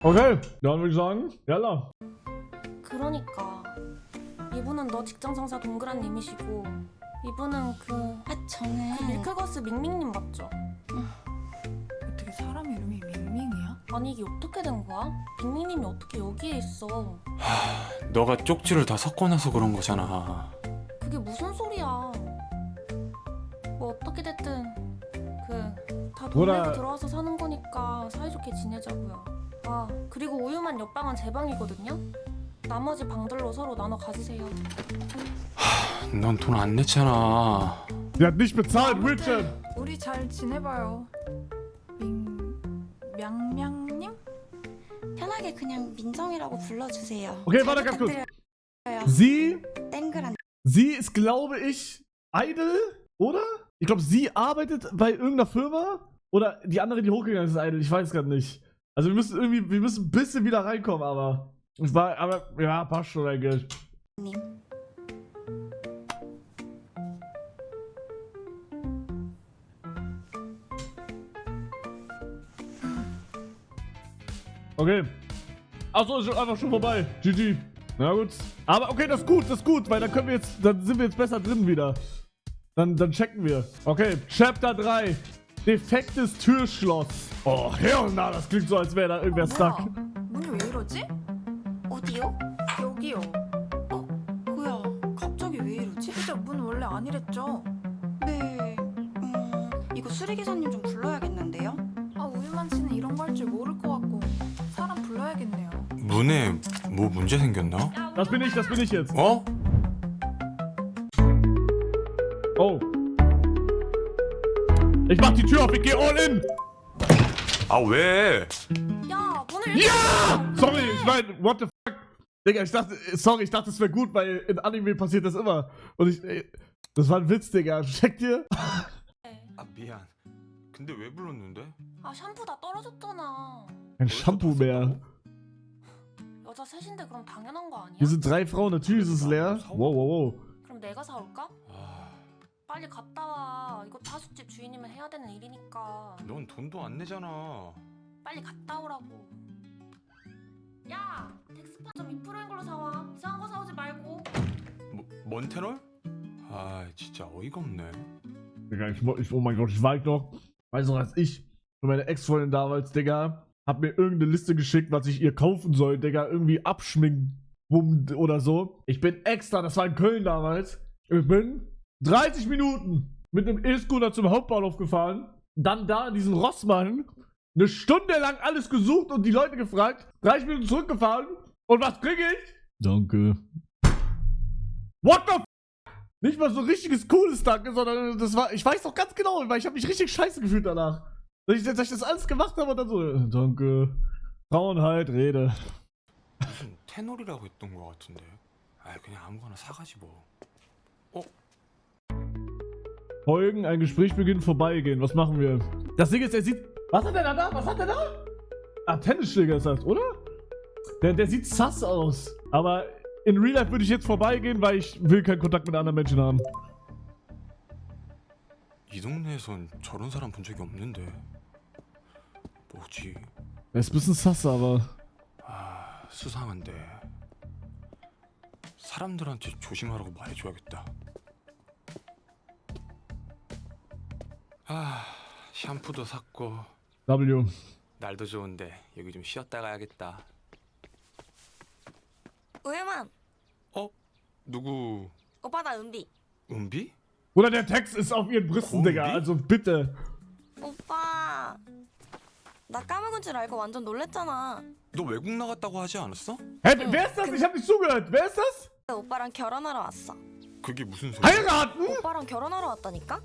Okay, dann würde ich sagen, yalla. 그러니까 이분은 너 직장 상사 동그란 님이시고 이분은 그 저는 밀크거스 밍밍님 맞죠? 어떻게 사람 이름이 밍밍이야? 아니 이게 어떻게 된 거야? 밍밍님이 어떻게 여기에 있어? 너가 쪽지를 다 섞어놔서 그런 거잖아. 그게 무슨 소리야? 뭐 어떻게 됐든 다 돈 뭐라- 내고 들어와서 사는 거니까 사이좋게 지내자고요. 아 그리고 우유만 옆방은 제 방이거든요. 나머지 방들로 서로 나눠 가지세요. 넌 돈 안 냈잖아. Die hat nicht bezahlt, Richard. 우리 잘 지내봐요. 명명님? 편하게 그냥 민정이라고 불러주세요. Okay, 잘 warte ganz kurz. 부탁드려요. Sie 땡그란 ist, glaube ich, Idol, oder? Ich glaube, sie arbeitet bei irgendeiner Firma. Oder die andere, die hochgegangen ist, ist Idol. Ich weiß gerade nicht. Also wir müssen ein bisschen wieder reinkommen, aber. Ja, passt schon, dein Geld. 님. Okay. Achso, ist einfach schon vorbei. GG. Na gut. Aber okay, das ist gut, weil dann sind wir jetzt besser drin wieder. Dann checken wir. Okay, Chapter 3. Defektes Türschloss. Oh, hell na, das klingt so, als wäre da irgendwer stuck. 문이 왜 이러지? 어디요? 여기요. 뭐야? 갑자기 왜 이러지? 진짜 문 원래 안 이랬죠? 네. 이거 수리기사님 좀 불러야겠는데요? 아 우유만 씨는 이런 거 할 줄 모를 것 같고 사람 불러야겠네요. 문에 뭐 문제 생겼나? Das bin ich jetzt. 어? Oh. Ich mach die Tür auf, ich geh all in. 아 왜? 야 문을 Ja! Sorry, ich meine, what the fuck? Digga, ich dachte, es wäre gut, weil in Anime passiert das immer. Und das war ein Witz, Digga. Checkt ihr? 아 미안. 근데 왜 불렀는데? 아 샴푸 다 떨어졌잖아. Kein Shampoo mehr. 여자 셋인데 그럼 당연한 거 아니야? Hier sind 3 Frauen, natürlich ist es leer. Wow, wow, wow. 그럼 내가 사올까? 아, 빨리 갔다 와. 이거 하숙집 주인이면 해야 되는 일이니까. 넌 돈도 안 내잖아. 빨리 갔다 오라고. 야, 덱스파 좀 2%인 걸로 사와. 이상한 거 사오지 말고. 몬테널? 아 진짜 어이가 없네. Digga, oh mein Gott, ich weiß noch. Weißt du, als ich und meine Ex-Freundin damals, Digga, hab mir irgendeine Liste geschickt, was ich ihr kaufen soll, Digga. Irgendwie Abschminkbumm oder so. Ich bin extra, das war in Köln damals. Ich bin 30 Minuten mit einem E-Scooter zum Hauptbahnhof gefahren. Dann da in diesen Rossmann. Eine Stunde lang alles gesucht und die Leute gefragt. 30 Minuten zurückgefahren. Und was krieg ich? Danke. What the f? Nicht mal so richtiges cooles Danke, sondern das war, ich weiß doch ganz genau, weil ich habe mich richtig scheiße gefühlt danach. Dass ich das alles gemacht habe und dann so, danke. Frauenheit, Rede. 무슨 테놀이라고 했던 거 같은데. 아 그냥 아무거나 사가지 뭐. Folgen, ein Gespräch beginnt, vorbeigehen. Was machen wir? Das Ding ist, der sieht. Was hat der da? Was hat der da? Ah, Tennisschläger ist das, oder? Der sieht sass aus. Aber in Real Life würde ich jetzt vorbeigehen, weil ich will keinen Kontakt mit anderen Menschen haben. 이 동네에선 저런 사람 본 적이 없는데. 뭐지? Er ist ein bisschen sass, aber. 아 수상한데. 사람들한테 조심하라고 말해줘야겠다. 아 샴푸도 샀고 W. 날도 좋은데 여기 좀 쉬었다 가야겠다. 우유만, 누구? 오빠 나 은비. 은비? Oder der Text ist auf ihren Brüsten, Kombi? Digga. Also bitte. 오빠, 나 까먹은 줄 알고 완전 놀랬잖아. 너 외국 나갔다고 하지 않았어? Hä, wer ist das? Ich hab nicht zugehört. Wer ist das? 오빠랑 결혼하러 왔어. 그게 무슨 소리야? Heiraten? 오빠랑 결혼하러 왔다니까?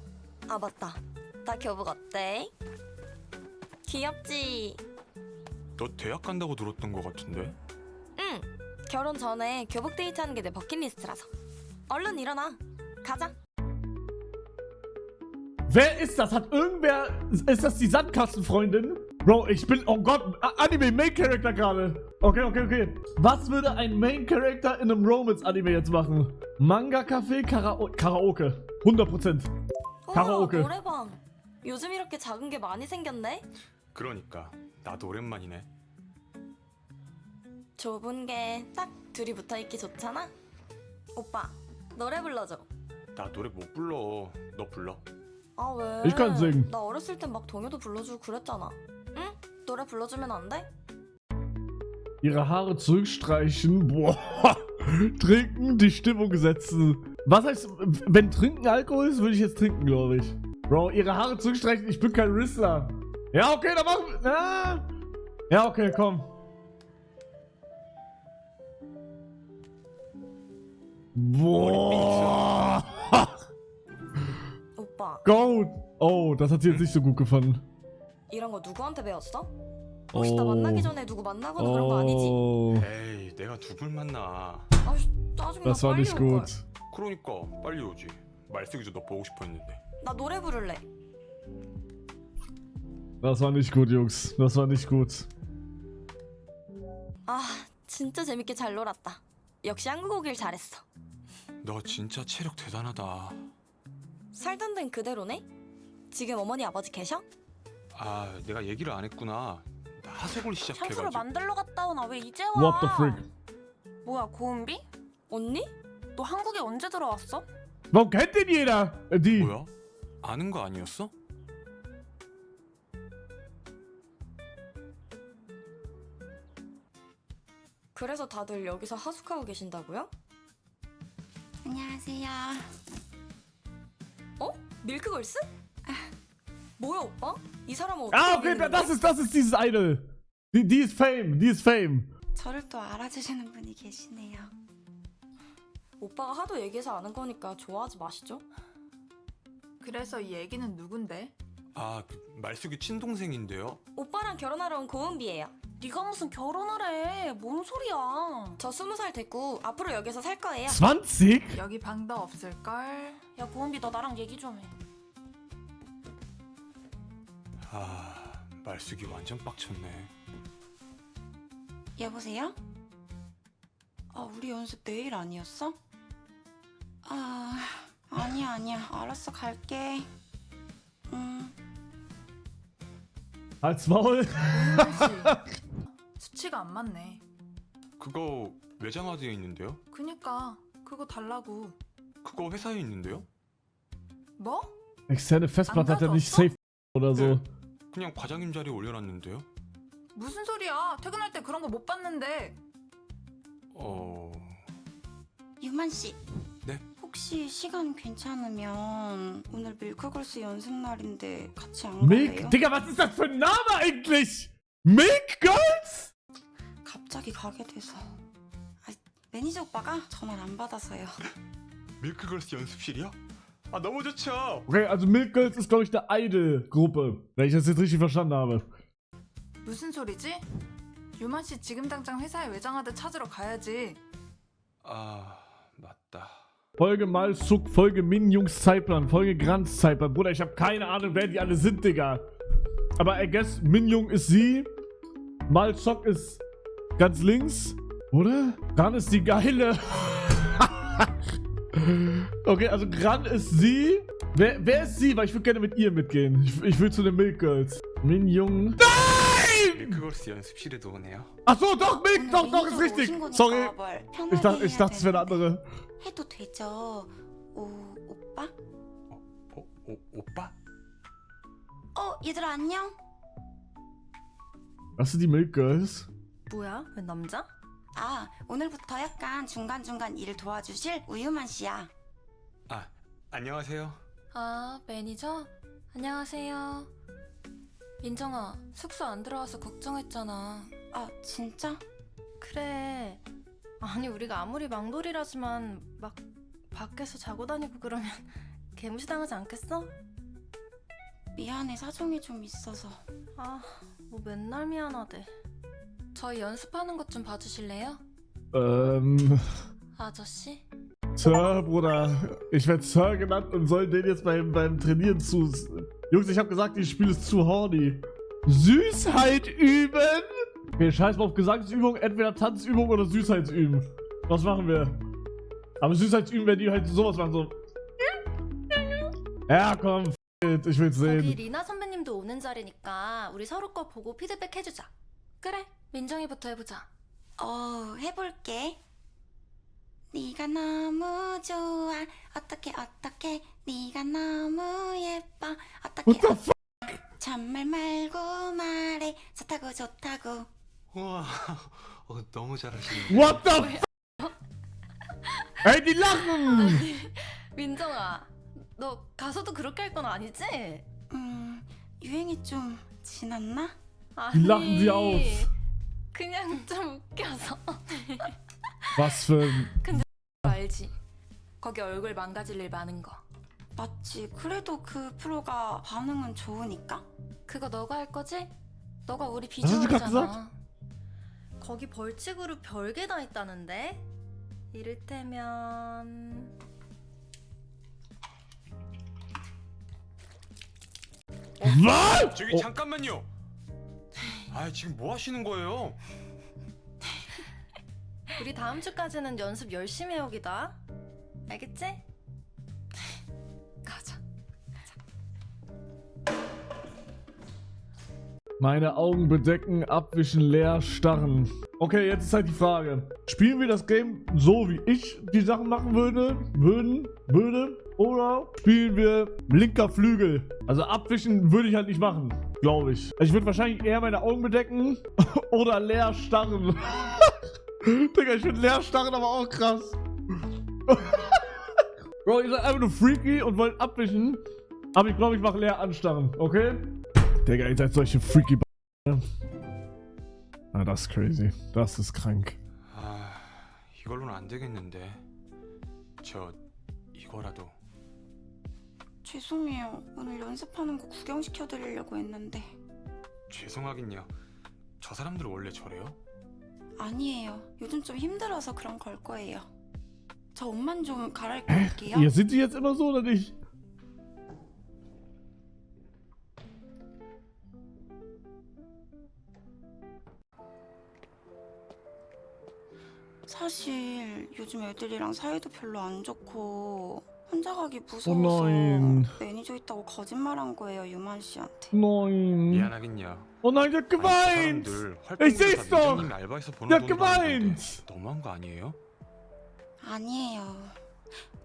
아 맞다. 나 교복 어때? 귀엽지? 너 대학 간다고 들었던 거 같은데? 응. 결혼 전에 교복 데이트하는 게 내 버킷리스트라서. 얼른 일어나. 가자. Wer ist das? Hat irgendwer. Ist das die Sandkastenfreundin? Bro, ich bin. Oh Gott, Anime Main Character gerade. Okay. Was würde ein Main Character in einem Romance-Anime jetzt machen? Manga Café, Karaoke. 100%. 가라오케. 노래방. 요즘 이렇게 작은 게 많이 생겼네? 그러니까 나도 오랜만이네. 좁은 게 딱 둘이 붙어있기 좋잖아. 오빠 노래 불러줘. 나 노래 못 불러. 너 불러. 아 왜? Ich kann singen. 나 어렸을 땐 막 동요도 불러주고 그랬잖아. 응? 노래 불러주면 안 돼? Ihre Haare zurückstreichen. Boah. Trinken, die Stimmung setzen. Was heißt, wenn Trinken Alkohol ist, würde ich jetzt trinken, glaube ich. Bro, ihre Haare zurückstreichen, ich bin kein Whistler. Ja, okay, dann machen wir. Na. Ja, okay, komm. Boah. 오빠 Goat. Oh, das hat sie jetzt nicht so gut gefunden. 이런 거 누구한테 배웠어? 혹시 나 만나기 전에 누구 만나거나 그런 거 아니지? Oh, 에이, 내가 누굴 만나. 아씨 짜증나. das war 빨리 nicht 올 걸. gut. 그러니까 빨리 오지. 말쓰기도 너 보고 싶어 했는데. 나 노래 부를래. Das war nicht gut, Jungs. Das war nicht gut. 아 진짜 재밌게 잘 놀았다. 역시 한국 오길 잘했어. 너 진짜 체력 대단하다. 살던 데는 그대로네? 지금 어머니 아버지 계셔? 아, 내가 얘기를 안 했구나. 나 하색을 향수를 시작해가지고. 만들러 갔다 오나 왜 이제 와? What the freak? 뭐야 고은비? 언니? 너 한국에 언제 들어왔어? Warum kennt den jeder? Die. 뭐야? 아는 거 아니었어? 그래서 다들 여기서 하숙하고 계신다고요? 안녕하세요. 어? 밀크걸스? 뭐야 오빠? 이 사람은 어떻게 Ah, okay, 알겠는데? das ist dieses Idol. Die ist Fame, die ist Fame. 저를 또 알아주시는 분이 계시네요. 오빠가 하도 얘기해서 아는 거니까 좋아하지 마시죠. 그래서 이 얘기는 누군데? 아, 그 말쓰기 친동생인데요. 오빠랑 결혼하러 온 고은비예요. 네가 무슨 결혼을 해? 뭔 소리야? 저 20살 됐고 앞으로 여기서 살 거예요. 20? 여기 방도 없을걸? 야 고은비 너 나랑 얘기 좀 해. 아, 말쓰기 완전 빡쳤네. 여보세요? 우리 연습 내일 아니었어? 아니야. 알았어, 갈게. Halt's Maul. 수치가 안 맞네. 그거 외장하드에 있는데요? 그니까 그거 달라고. 그거 회사에 있는데요? 뭐? Externe Festplatte hat er nicht 가져왔어? safe oder so. 그냥 과장님 자리에 올려놨는데요? 무슨 소리야? 퇴근할 때 그런 거 못 봤는데. 유만 씨. 네? 혹시 시간 괜찮으면 오늘 밀크걸스 연습 날인데 같이 안 Milk? 갈래요? Digga, was ist das für ein Name eigentlich? Milk Girls? 갑자기 가게 돼서. 매니저 오빠가 전화를 안 받아서요. 밀크걸스 연습실이요? 아, 너무 좋죠. Okay, also Milk Girls ist, glaube ich, eine Idol-Gruppe. Wenn ich das jetzt richtig verstanden habe. 무슨 소리지? 유만 씨 지금 당장 회사에 외장하드 찾으러 가야지. 아, 맞다. Folge Malzug, Folge Min-Jungs Zeitplan, Folge Granz Zeitplan. Bruder, ich habe keine Ahnung, wer die alle sind, Digga. Aber I guess Min-Jung ist sie. Malzog ist ganz links. Oder? Gran ist die Geile. Okay, also Gran ist sie. Wer ist sie? Weil ich würde gerne mit ihr mitgehen. Ich will zu den Milk Girls. Min-Jung. 밀크걸스 연습실에도 오네요. Achso, doch, Milk, 오늘 doch, ist 매니저가 richtig. 오신 거니까 Sorry. 뭘 Ich 편하게 dachte, es wäre eine andere. 해도 되죠. 오빠? 오빠? 얘들아 안녕? Was sind die Milk Girls? 뭐야? 왜 남자? 오늘부터 약간 중간중간 일을 도와주실 우유만 씨야. 아, 안녕하세요. 아 매니저? 안녕하세요. 민정아 숙소 안 들어와서 걱정했잖아. 진짜? 그래. 아니 우리가 아무리 망돌이라지만 막 밖에서 자고 다니고 그러면 개무시당하지 않겠어? 미안해, 사정이 좀 있어서. 뭐 맨날 미안하대. 저희 연습하는 것 좀 봐주실래요? 아저씨? Sir, Bruder. Ich werde Sir genannt und soll den jetzt beim Trainieren zu... Jungs, ich habe gesagt, dieses Spiel ist zu horny. Süßheit üben? Okay, scheiß mal auf Gesangsübung, entweder Tanzübung oder Süßheitsüben. Was machen wir? Aber Süßheitsüben, wenn die halt sowas machen, so... Ja, komm, it, ich will's 거기 sehen. 리나 선배님도 오는 자리니까 우리 서로 거 보고 피드백 해주자. 그래, 민정이부터 해보자. 해볼게. 네가 너무 좋아. 어떻게 네가 너무 예뻐. What the fuck? 잔말 말고 말해. 좋다고. 우와, 너무 잘하시네. What the fuck? Ey, die lachen! 민정아, 너 가서도 그렇게 할 건 아니지? 유행이 좀 지났나? 아니, lachen sie aus. 그냥 좀 웃겨서. Was für ein... 알지? 거기 얼굴 망가질 일 많은 거. 맞지. 그래도 그 프로가 반응은 좋으니까. 그거 너가 할 거지? 너가 우리 hast du gerade 비주얼이잖아. 거기 벌칙으로 별게 다 있다는데? 이를테면... Was? 저기 잠깐만요. 아, 지금 뭐 하시는 거예요? 우리 다음 주까지는 연습 열심히 해오기다. 알겠지? 가자. Meine Augen bedecken, abwischen, leer, starren. Okay, jetzt ist halt die Frage. Spielen wir das Game so, wie ich die Sachen machen würde? Oder spielen wir linker Flügel? Also abwischen würde ich halt nicht machen, glaube ich. Ich würde wahrscheinlich eher meine Augen bedecken oder leer starren. Digga, ich finde leer starren aber auch krass. Bro, ihr seid einfach nur freaky und wollt abwischen. Aber ich glaube, ich mache leer anstarren, okay? Digga, ihr seid solche freaky Ah, das ist crazy. Das ist krank. 아, 이걸로는 안 되겠는데. 이거라도. 죄송해요. 오늘 연습하는 거 구경시켜드리려고 했는데. 죄송하긴요. 저 사람들 원래 저래요? 아니에요. 요즘 좀 힘들어서 그런 걸 거예요. 저 옷만 좀 갈아입고 올게요. Ihr sind die jetzt immer so oder nicht? 사실 요즘 애들이랑 사이도 별로 안 좋고 혼자 가기 Oh 무서워서 nein. 매니저 있다고 거짓말한 거예요, 유만 씨한테. Nein. 미안하긴요. Oh nein, der hat geweint. Ich seh's doch. 미정님 알바에서 Der 버는 hat 돈으로 하는 건데 geweint. 너무한 거 아니에요? 아니에요.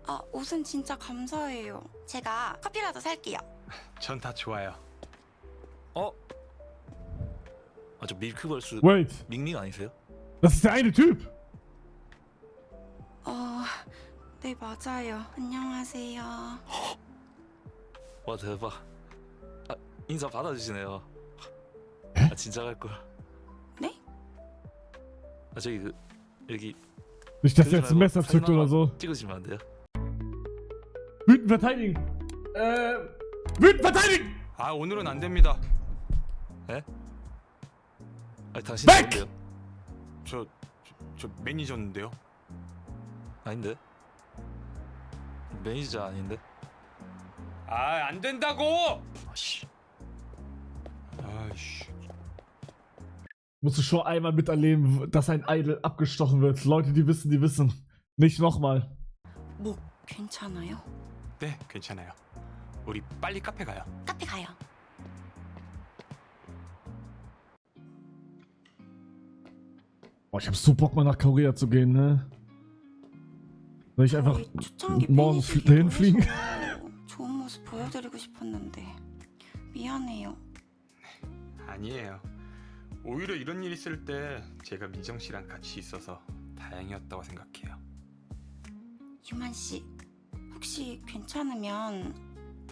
아, 옷은 진짜 감사해요. 제가 커피라도 살게요. 전 다 좋아요. 어? 아, 저 밀크걸스 Wait, 밍밍 아니세요? das ist der eine Typ. 네, 맞아요. 안녕하세요. 와, 대박. 아, 인사 받아주시네요. 아, 진짜 갈 거야. 네? 아, 저기 여기 Nicht, dass er jetzt ein Messer zückt oder so. 찍으시면 안 돼요? Wütend verteidigen. Wütend verteidigen. 아, 오늘은 안 됩니다. 아니, 당신 백! 누군데요? 저 매니저인데요. 아닌데? 매니저 아닌데? 아, 안 된다고! 아씨. 아이씨. Musst du schon einmal miterleben, dass ein Idol abgestochen wird. Leute, die wissen. Nicht nochmal. 목 괜찮아요? 네, 괜찮아요. 우리 빨리 카페 가요. 카페 가요. Boah, ich hab so Bock mal nach Korea zu gehen, ne? Soll ich einfach 저희 초창기 morgen 팬이시기도 dahin fliegen? 해서 좋은 모습 보여드리고 싶었는데 미안해요. 아니에요. 오히려 이런 일 있을 때 제가 미정 씨랑 같이 있어서 다행이었다고 생각해요. 유만 씨, 혹시 괜찮으면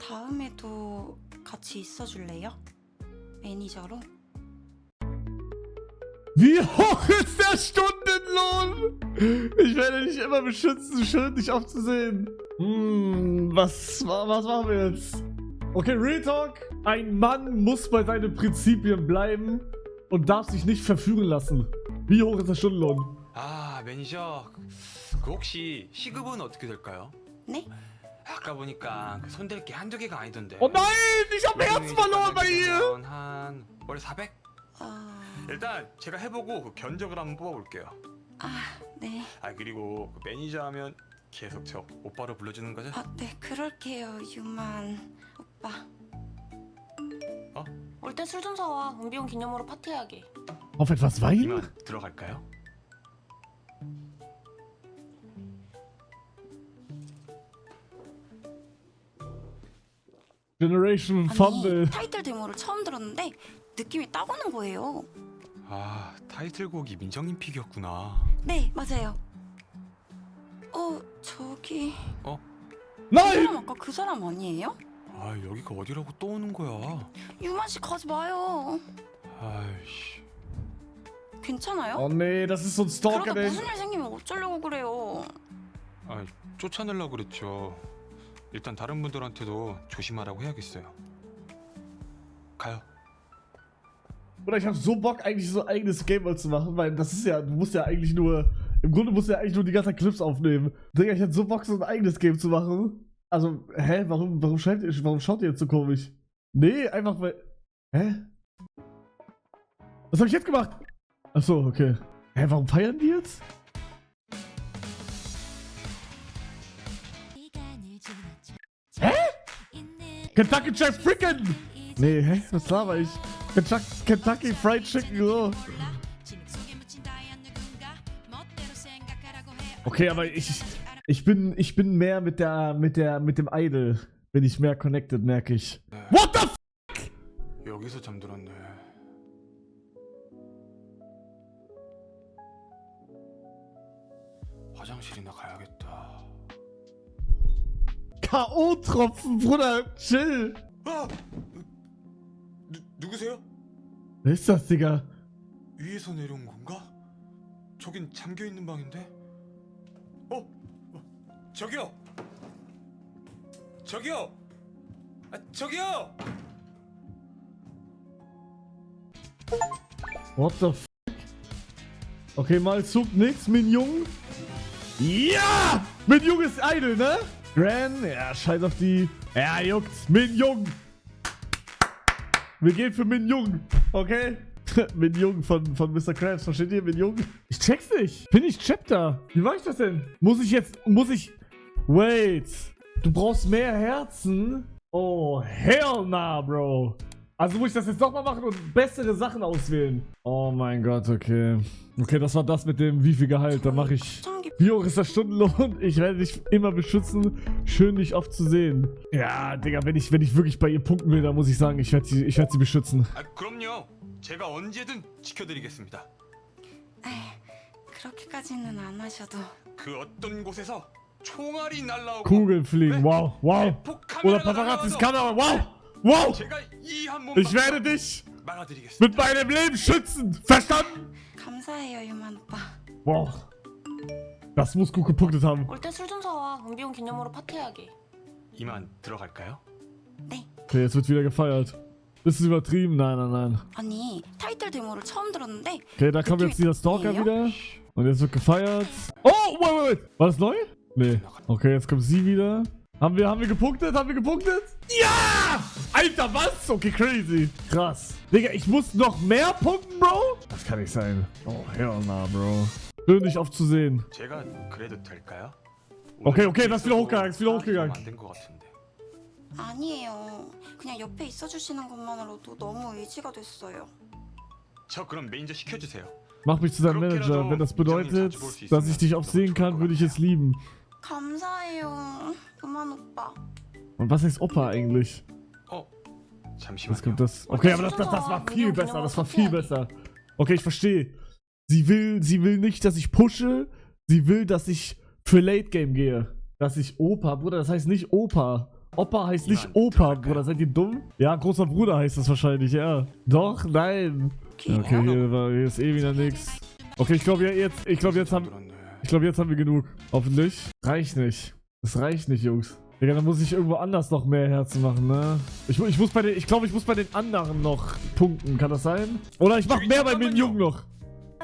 다음에도 같이 있어줄래요? 매니저로? Wie hoch ist der Stundenlohn? Ich werde dich immer beschützen, schön dich aufzusehen. Was machen wir jetzt? Okay, Real Talk. Ein Mann muss bei seinen Prinzipien bleiben und darf sich nicht verführen lassen. Wie hoch ist der Stundenlohn? 아, 매니저. 그 혹시 시급은 어떻게 될까요? 네? 아까 보니까 그 손댈 게 한두 개가 아니던데. Oh nein, ich hab Herz verloren bei ihr. 한 월에 400? 어... 일단 제가 해보고 그 견적을 한번 뽑아볼게요. 아, 네. 아, 그리고 그 매니저 하면 계속 저 오빠로 불러주는 거죠? 아, 네, 그럴게요, 유만 오빠. 올 때 술 좀 사와. 은비용 기념으로 파티하게. Auf etwas Wein? 이만 들어갈까요? Generation 아니, Fumble. 타이틀 데모를 처음 들었는데 느낌이 딱 오는 거예요. 아, 타이틀곡이 민정님 픽이었구나. 네, 맞아요. 저기 그 나이! 사람 아까 그 사람 아니에요? 아, 여기가 어디라고 또 오는 거야? 유만 씨 가지 마요. 아이씨. 괜찮아요? Oh nee, das ist so ein Stalker, 그러다 ey. 무슨 일 생기면 어쩌려고 그래요? 아, 쫓아내려고 그랬죠. 일단 다른 분들한테도 조심하라고 해야겠어요. 가요. Oder ich habe so Bock, eigentlich so ein eigenes Game mal zu machen, weil das ist ja, du musst ja eigentlich nur, im Grunde musst du ja eigentlich nur die ganzen Clips aufnehmen. Digga, ich hätte so Bock, so ein eigenes Game zu machen. Also, warum schaut ihr jetzt so komisch? Nee, einfach weil, Was hab ich jetzt gemacht? Achso, okay. Warum feiern die jetzt? Kentucky Fried Chicken! Nee, was laber ich? Kentucky Fried Chicken, so. Okay, aber ich bin mehr mit dem Idol. Bin ich mehr connected, merke ich. What the f? 여기서 잠들었네. 화장실이나 가야겠다. K.O.-Tropfen, Bruder, chill. 아! 누구세요? Wer ist das, Digga? 위에서 내려온 건가? 저긴 잠겨 있는 방인데. 저기요. 저기요. 저기요. What the f? Okay, mal Zug nix, Minjung. Ja! Minjung ist Idol, ne? Gran, ja, scheiß auf die. Ja, juckt. Minjung. Wir gehen für Minjung, okay? Minjung von Mr. Krabs, versteht ihr? Minjung? Ich check's nicht. Bin ich Chapter? Wie mach ich das denn? Muss ich... Wait. Du brauchst mehr Herzen? Oh, hell nah, Bro. Also muss ich das jetzt nochmal machen und bessere Sachen auswählen. Oh mein Gott, okay. Okay, das war das mit dem wie viel Gehalt. Da mache ich... Wie hoch ist der Stundenlohn? Ich werde dich immer beschützen. Schön, dich oft zu sehen. Ja, Digga, wenn ich wirklich bei ihr punkten will, dann muss ich sagen, ich werd sie beschützen. 그럼요. 제가 언제든 지켜드리겠습니다. 그렇게까지는 안 하셔도. 그 어떤 곳에서 총알이 날라오고 Kugeln fliegen, wow, wow. Oder Paparazzis Kamera, wow, wow. 제가 이 한 몸 Ich werde dich 막아드리겠습니다. mit meinem Leben schützen. Verstanden? 감사해요, 유만 오빠. Wow. Das muss gut gepunktet haben. 올 때 술 좀 사와. 은비용 기념으로 파티하게. 이만 들어갈까요? Okay, jetzt wird wieder gefeiert. Das ist übertrieben. Nein. 아니, 타이틀 데모를 처음 들었는데 Okay, da kommt jetzt dieser Stalker wieder. Und jetzt wird gefeiert. Oh, wait. War das neu? Nee. Okay, jetzt kommt sie wieder. Haben wir gepunktet? Ja! Alter, was? Okay, crazy. Krass. Digga, ich muss noch mehr punkten, Bro? Das kann nicht sein. Oh, hell nah, Bro. Schön, dich oft zu sehen. 제가 그래도 될까요? Okay, das ist wieder hochgegangen. 안된 것 같은데. 아니에요. 그냥 옆에 있어주시는 것만으로도 너무 의지가 됐어요. 저 그럼 매니저 시켜주세요. Mach mich zu deinem Manager. Wenn das bedeutet, dass ich dich oft sehen kann, würde ich es lieben. 감사해요, 유만 오빠. Und was heißt Opa eigentlich? 잠시만요. Jetzt kommt das. Okay, aber das war viel besser. Das war viel besser. Okay, ich verstehe. Sie will nicht, dass ich pushe. Sie will, dass ich für Late Game gehe. Dass ich Opa, Bruder, das heißt nicht Opa. Opa heißt nicht Opa, Bruder. Seid ihr dumm? Ja, großer Bruder heißt das wahrscheinlich, ja. Doch, nein. Okay, hier ist eh wieder nix. Okay, ich glaube jetzt haben wir genug. Hoffentlich. Reicht nicht. Das reicht nicht, Jungs. Digga, dann muss ich irgendwo anders noch mehr Herzen machen, ne? Ich glaube, ich muss bei den anderen noch punkten. Kann das sein? Oder ich mache mehr bei Minjung noch.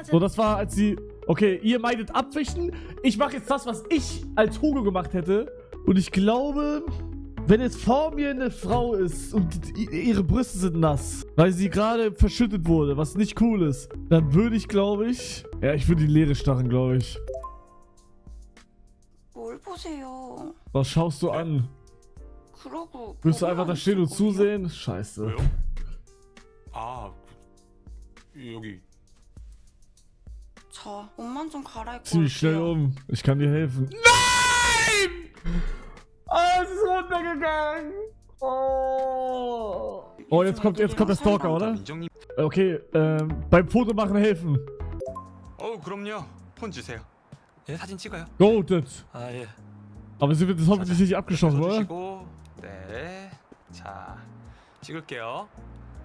So, das war, als sie... Okay, ihr meidet abwischen. Ich mache jetzt das, was ich als Hugo gemacht hätte. Und ich glaube, wenn jetzt vor mir eine Frau ist und ihre Brüste sind nass, weil sie gerade verschüttet wurde, was nicht cool ist, dann würde ich, glaube ich... Ja, ich würde die Leere starren, glaube ich. 뭘 보세요? Was schaust du an? 그러고 Willst du einfach da stehen und 거기만 zusehen? Scheiße. 왜요? 아, 여기. 저 옷만 좀 갈아입고 Zieh mich schnell 올게요. Ich kann dir helfen. Nein! Ah, es ist runtergegangen. Oh. Oh, jetzt kommt der Stalker, oder? 민정님. Okay, beim Fotomachen helfen. 그럼요. 폰 주세요. 예, 사진 찍어요. Goated. 아 예. Aber sie wird jetzt hoffentlich nicht abgeschossen, oder? 주시고, 네. 자, 찍을게요.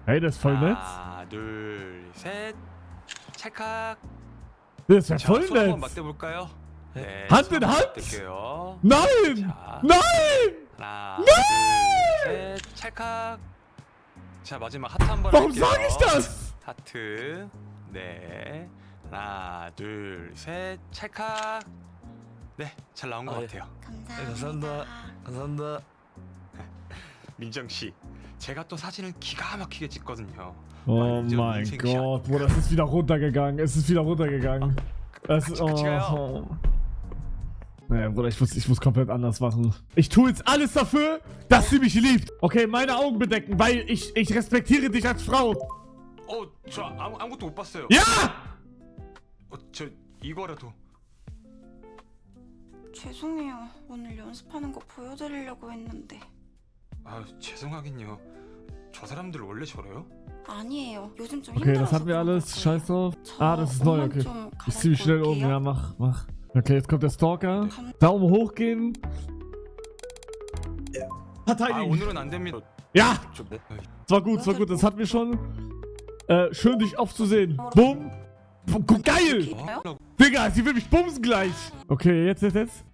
Hey, der ist voll nett. 하나, 둘, 셋. 찰칵. Der ist ja 자, voll 손 한번 nett. 맞대볼까요? 네. Hand 손 in 한번 Hand? 맞댈게요. Nein! 자, Nein! 하나, 둘, 셋. 찰칵. 자, 마지막 하트 한번 Warum 할게요. sage ich das? 하트. 네. 하나, 둘, 셋. 찰칵. 네, 잘 나온 것 아, 예. 같아요. 네, 감사합니다. 감사합니다. 민정 씨, 제가 또 사진을 기가 막히게 찍거든요. Oh Diese mein Lieblings- Gott, Bruder, es ist wieder runtergegangen. Es ist wieder runtergegangen. Es ist, 같이 가요. oh. Naja, Bruder, ich muss komplett anders machen. Ich tue jetzt alles dafür, dass sie mich liebt. Okay, meine Augen bedecken, weil ich respektiere dich als Frau. 저 아무것도 못 봤어요. Ja! 저 이거라도. 죄송해요. 오늘 연습하는 거 보여드리려고 했는데. 죄송하긴요. 저 사람들 원래 저래요? 아니에요. 요즘 좀 Okay, 힘들어서 das hatten wir 그런 alles. 걸 Scheiß drauf. 저 Ah, das ist neu, 옷만 okay. 좀 Ich zieh mich schnell um. 갈아입고 Ja, 올게요. mach. Okay, jetzt kommt der Stalker. 감- Daumen hochgehen. Verteidigen. 오늘은 안 됩니다. Ja, 좀 네. es war gut, das hatten wir schon. Schön, dich aufzusehen. Bumm. Geil! 어? Digga, sie will mich bumsen gleich. Okay, jetzt.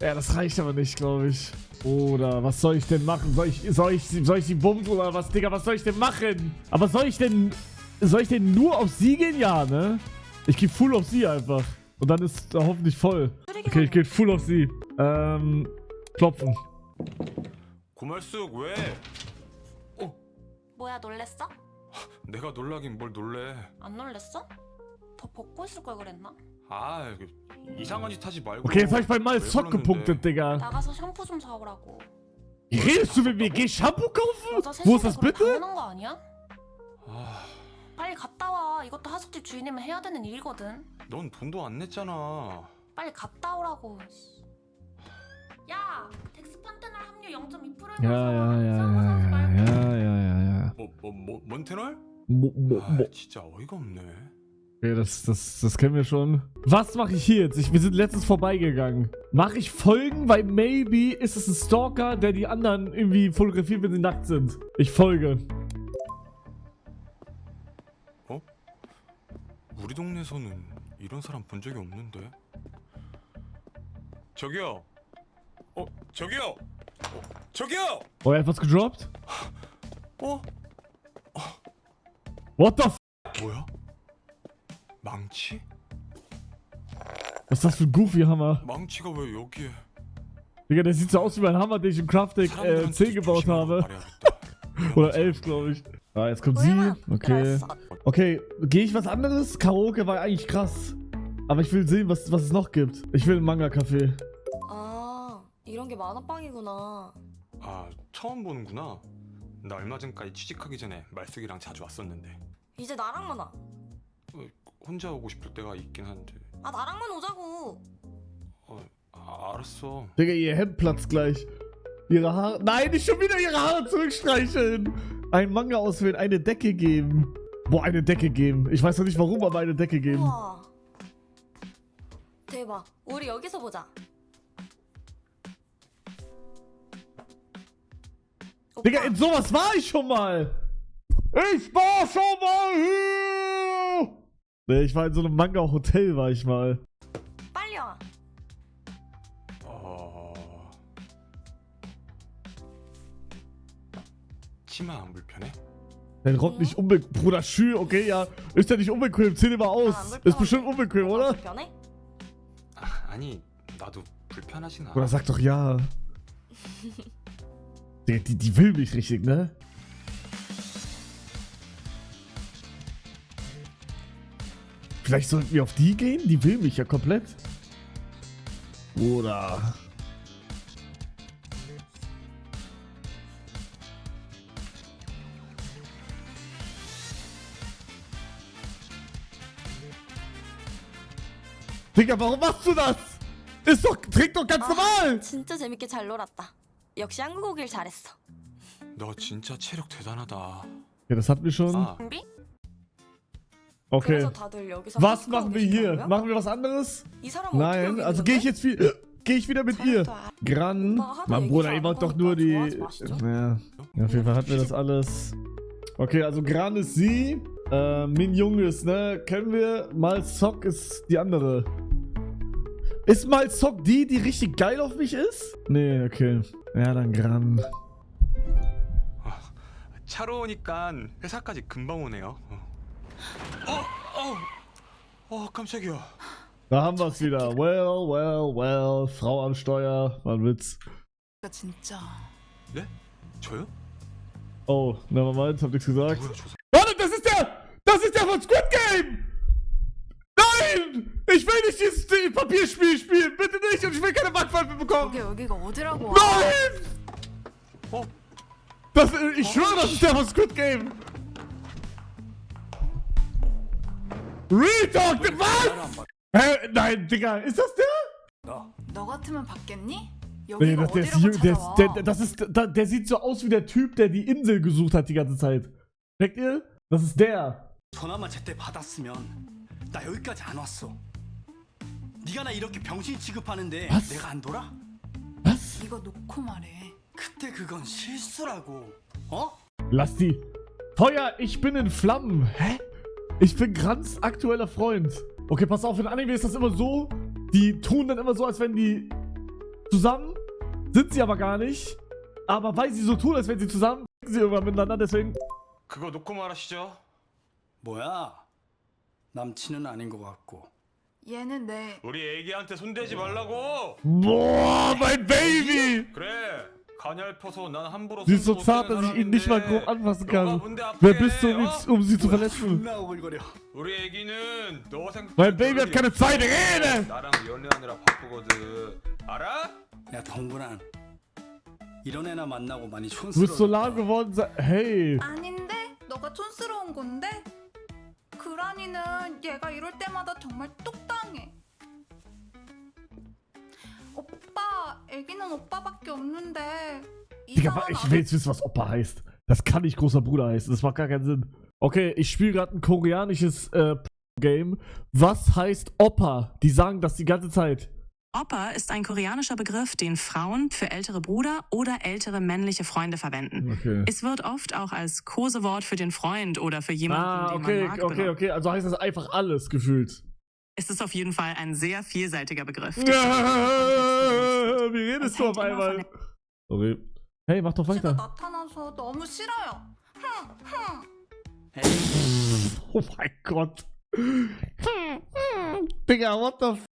Ja, das reicht aber nicht, glaube ich. Oder was soll ich denn machen? Soll ich sie bumsen oder was, Digga? Was soll ich denn machen? Aber soll ich denn nur auf sie gehen? Ja, ne? Ich gehe full auf sie einfach. Und dann ist da hoffentlich voll. Okay, ich gehe full auf sie. Klopfen. 고말숙 왜? 뭐야 놀랬어? 내가 놀라긴 뭘 놀래? 안 놀랬어? 더 벗고 있을 걸 그랬나? 이상한 짓 하지 말고. Okay, jetzt habe ich beim Mal 왜 Zock 그러는데? gepunktet, Digga. 나가서 샴푸 좀 사오라고. Redest du mit mir? Geh Shampoo kaufen? 여자 Wo ist 셋이서 das 그럼 bitte? 당연한 거 아니야? 빨리 갔다 와. 이것도 하숙집 주인이면 해야 되는 일이거든. 넌 돈도 안 냈잖아. 빨리 갔다 오라고. 야, 덱스 판테놀 함유 0.2%에 Ja. 몬테널? 진짜 어이가 없네. Okay, das kennen wir schon. Was mache ich hier jetzt? Wir sind letztens vorbeigegangen. Mache ich Folgen? Weil maybe ist es ein Stalker, der die anderen irgendwie fotografiert, wenn sie nackt sind. Ich folge. 우리 동네에서는 이런 사람 본 적이 없는데. 저기요. 저기요. 저기요. Oh, er hat was gedroppt? 어? What the f? 뭐야? 망치? Was ist das für ein Goofy-Hammer? 망치가 왜 여기에? Digga, der sieht so aus wie mein Hammer, den ich im Craft-Deck 10 gebaut habe. Oder 11, glaube ich. Ah, jetzt kommt sie. Okay. Okay, gehe ich was anderes? Karaoke war eigentlich krass. Aber ich will sehen, was es noch gibt. Ich will ein Manga-Café. 아, 이런 게 만화방이구나. 처음 보는구나. 나 얼마 전까지 취직하기 전에 말숙이랑 자주 왔었는데. 이제 나랑만 와. 혼자 오고 싶을 때가 있긴 한데. 아, 나랑만 오자고. 알았어. Digga, ihr Hemd platzt gleich. Ihre Haare. Nein, nicht schon wieder ihre Haare zurückstreicheln. Ein Manga auswählen, eine Decke geben. Boah, eine Decke geben. Ich weiß noch nicht warum, aber eine Decke geben. 우와. 대박. 우리 여기서 보자. Digga, in sowas war ich schon mal. Ich war schon mal hier. Nee, ich war in so einem Manga-Hotel, war ich mal. 빨리 와. 치마 안 불편해? Dein Rock nicht unbequem. Bruder, Schü, okay, ja. Ist ja nicht unbequem. Zieh den mal aus. Ist bestimmt unbequem, oder? 불편해? 아니, 나도 불편하진 않아. Bruder, sag doch ja. Die will mich richtig, ne? Vielleicht sollten wir auf die gehen? Die will mich ja komplett. Oder... Digga, warum machst du das? Trink doch ganz normal! 진짜 재밌게 잘 놀았다. 역시 한국 오길 잘했어. 너 진짜 체력 대단하다. Ja, das hatten wir schon. 아, 준비? Okay. 그래서 다들 여기서 Was 한국 machen wir 오길 hier? 잘한 거야? Machen wir was anderes? 이 사람은 Nein, 어떻게 also 여기 gehe ich wieder mit ihr. Gran, mein Bruder, ihr wollt doch nur die. Ja, auf jeden Fall hatten wir das alles. Okay, also Gran ist sie. Min Jung ist, ne? Kennen wir. Mal Sok ist die andere. Ist Mal Sok die richtig geil auf mich ist? Nee, okay. Ja, dann Gran. 차로 오니까 회사까지 금방 오네요. 깜짝이야. Da haben wir es wieder. Well. Frau am Steuer. War ein Witz. 진짜. 네? 저요? Oh, nevermind, hab nichts gesagt. 뭐야, 저 Warte, das ist der von Squid Game! Nein! Ich will nicht dieses Papierspiel spielen, bitte nicht, und ich will keine Backpfeife bekommen! 여기가 어디라고? Nein! Oh. Ich schwöre, das ist der von Squid Game! Real Talk, was? Hä? Nein, Digga, ist das der? 너 같으면 받겠니? Nee, 여기가 der ist 어디라고 찾아와? der sieht so aus wie der Typ, der die Insel gesucht hat die ganze Zeit. Checkt ihr? Das ist der. 전화만 제때 받았으면 나 여기까지 안 왔어. 네가 나 이렇게 병신 취급하는데 Was? 내가 안 돌아? Was? 이거 놓고 말해. 그때 그건 실수라고. 어? Lass die. Feuer, ich bin in Flammen. Hä? Ich bin Grans aktueller Freund. Okay, pass auf, in Anime ist das immer so. Die tun dann immer so, als wenn die zusammen. Sind sie aber gar nicht. Aber weil sie so tun, als wenn sie zusammen, sind sie irgendwann miteinander, deswegen. 그거 놓고 말하시죠. 뭐야? 남친은 아닌 것 같고. 얘는 내 우리 애기한테 손대지 말라고. Boah, mein Baby! 그래. 가냘펴서 난 함부로 Sie ist so 손도 못 zart, 대는 dass ich ihn nicht mal grob 사람인데 anfassen 너가 kann. 뭔데 Wer 아프게 bist du, 해, um sie zu verletzen? 존나 오글거려. 우리 애기는 너 생각. Mein Baby hat keine Zeit, rede! 나랑 연애하느라 바쁘거든. 알아? 야 동근아. 이런 애나 만나고 많이 Du bist so lahm 촌스러워. geworden. Hey. 아닌데? 너가 촌스러운 건데? 그란이는 얘가 이럴 때마다 정말 똑당해. 오빠, 애기는 오빠밖에 없는데 Digga, 이상한 ich will jetzt wissen, was Opa heißt. Das kann nicht großer Bruder heißen. Das macht gar keinen Sinn. Okay, ich spiele gerade ein koreanisches Game. Was heißt Opa? Die sagen das die ganze Zeit. Oppa ist ein koreanischer Begriff, den Frauen für ältere Brüder oder ältere männliche Freunde verwenden. Okay. Es wird oft auch als Kosewort für den Freund oder für jemanden, den man mag, benutzt. Okay. Also heißt das einfach alles gefühlt. Es ist auf jeden Fall ein sehr vielseitiger Begriff. Wie redest du auf einmal? Sorry. Hey, mach doch 씨가 weiter. 나타나서 너무 싫어요. Oh mein Gott. Digga, what the f...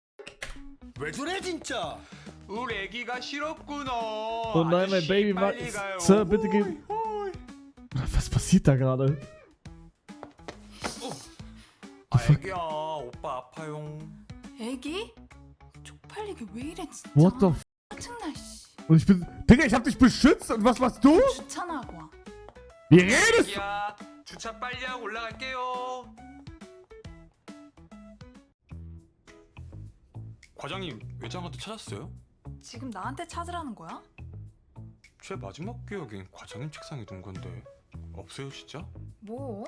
왜 저래 진짜? 우리 애기가 싫었구나. Oh nein, mein Baby war... Sir, bitte geh... Was passiert da gerade? 애기야, 오빠 아파요. 애기? 쪽팔리게 왜 이래 진짜. What the f... 짜증나 씨. Und ich bin... Digga, ich hab dich beschützt und was machst du? 주차나고 와. Wie redest du? 애기야, 주차 빨리 하고 올라갈게요. 과장님, 외장한테 찾았어요? 지금 나한테 찾으라는 거야? 제 마지막 기억엔 과장님 책상에 둔 건데 없어요 진짜? 뭐?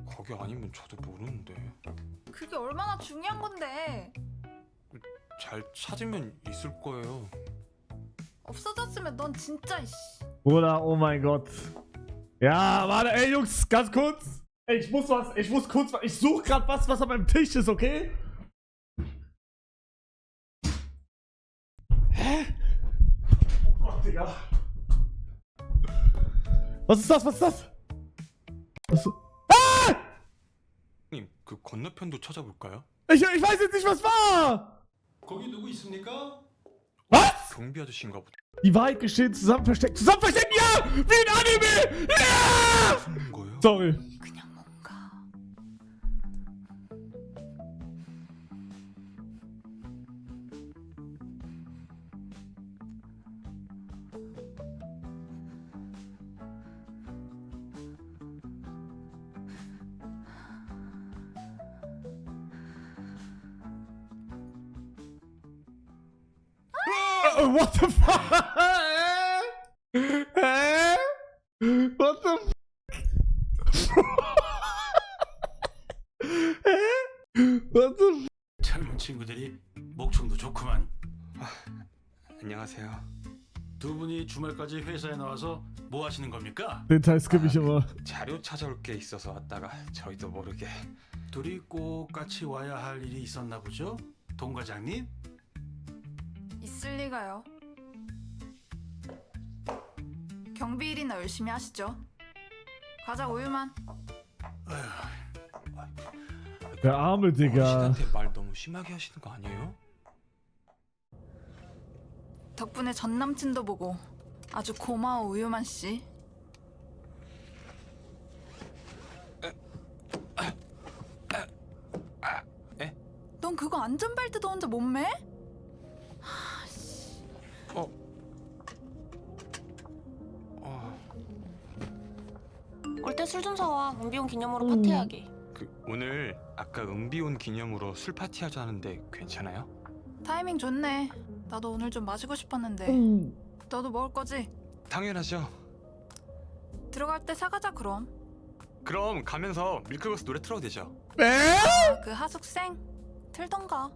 거기 아니면 저도 모르는데 그게 얼마나 중요한 건데. 잘 찾으면 있을 거예요. 없어졌으면 넌 진짜 씨. Bruder, oh mein Gott. Ja, warte, ey Jungs, ganz kurz. Ey, ich muss kurz was. Ich suche gerade was auf meinem Tisch ist, okay? Hä? Oh Gott, Digga. Was ist das? Was ist das? Was? Ah! 님, 그 건너편도 찾아볼까요? Ich weiß jetzt nicht, was war. 거기 누구 있습니까? Was? 경비 아저씨인가 보다. Die Wahrheit gestehen, zusammen verstecken. Zusammen verstecken, ja! Wie in Anime! Ja! 숨는 거예요? Sorry. 그냥 뭔가. What the fuck? Hä? What the fuck? What the 젊은 친구들이 목청도 좋구만. 안녕하세요. 두 분이 주말까지 회사에 나와서 뭐 하시는 겁니까? Details gebe ich immer. 자료 찾아올 게 있어서 왔다가 저희도 모르게. 둘이 꼭 같이 와야 할 일이 있었나 보죠? 동 과장님? 있을 리가요. 경비 일이나 열심히 하시죠. 가자 우유만. Der arme Digga. 어르신한테 말 너무 심하게 하시는 거 아니에요? 덕분에 전 남친도 보고 아주 고마워 우유만 씨. 에? 넌 그거 안전벨트도 혼자 못 매? 올 때 술 좀 사와. 은비온 기념으로 파티하게. 오늘 아까 은비온 기념으로 술 파티 하자는데 괜찮아요? 타이밍 좋네. 나도 오늘 좀 마시고 싶었는데. 너도 먹을 거지? 당연하죠. 들어갈 때 사가자 그럼. 그럼 가면서 밀크버스 노래 틀어도 되죠? 아, 그 하숙생 틀던가.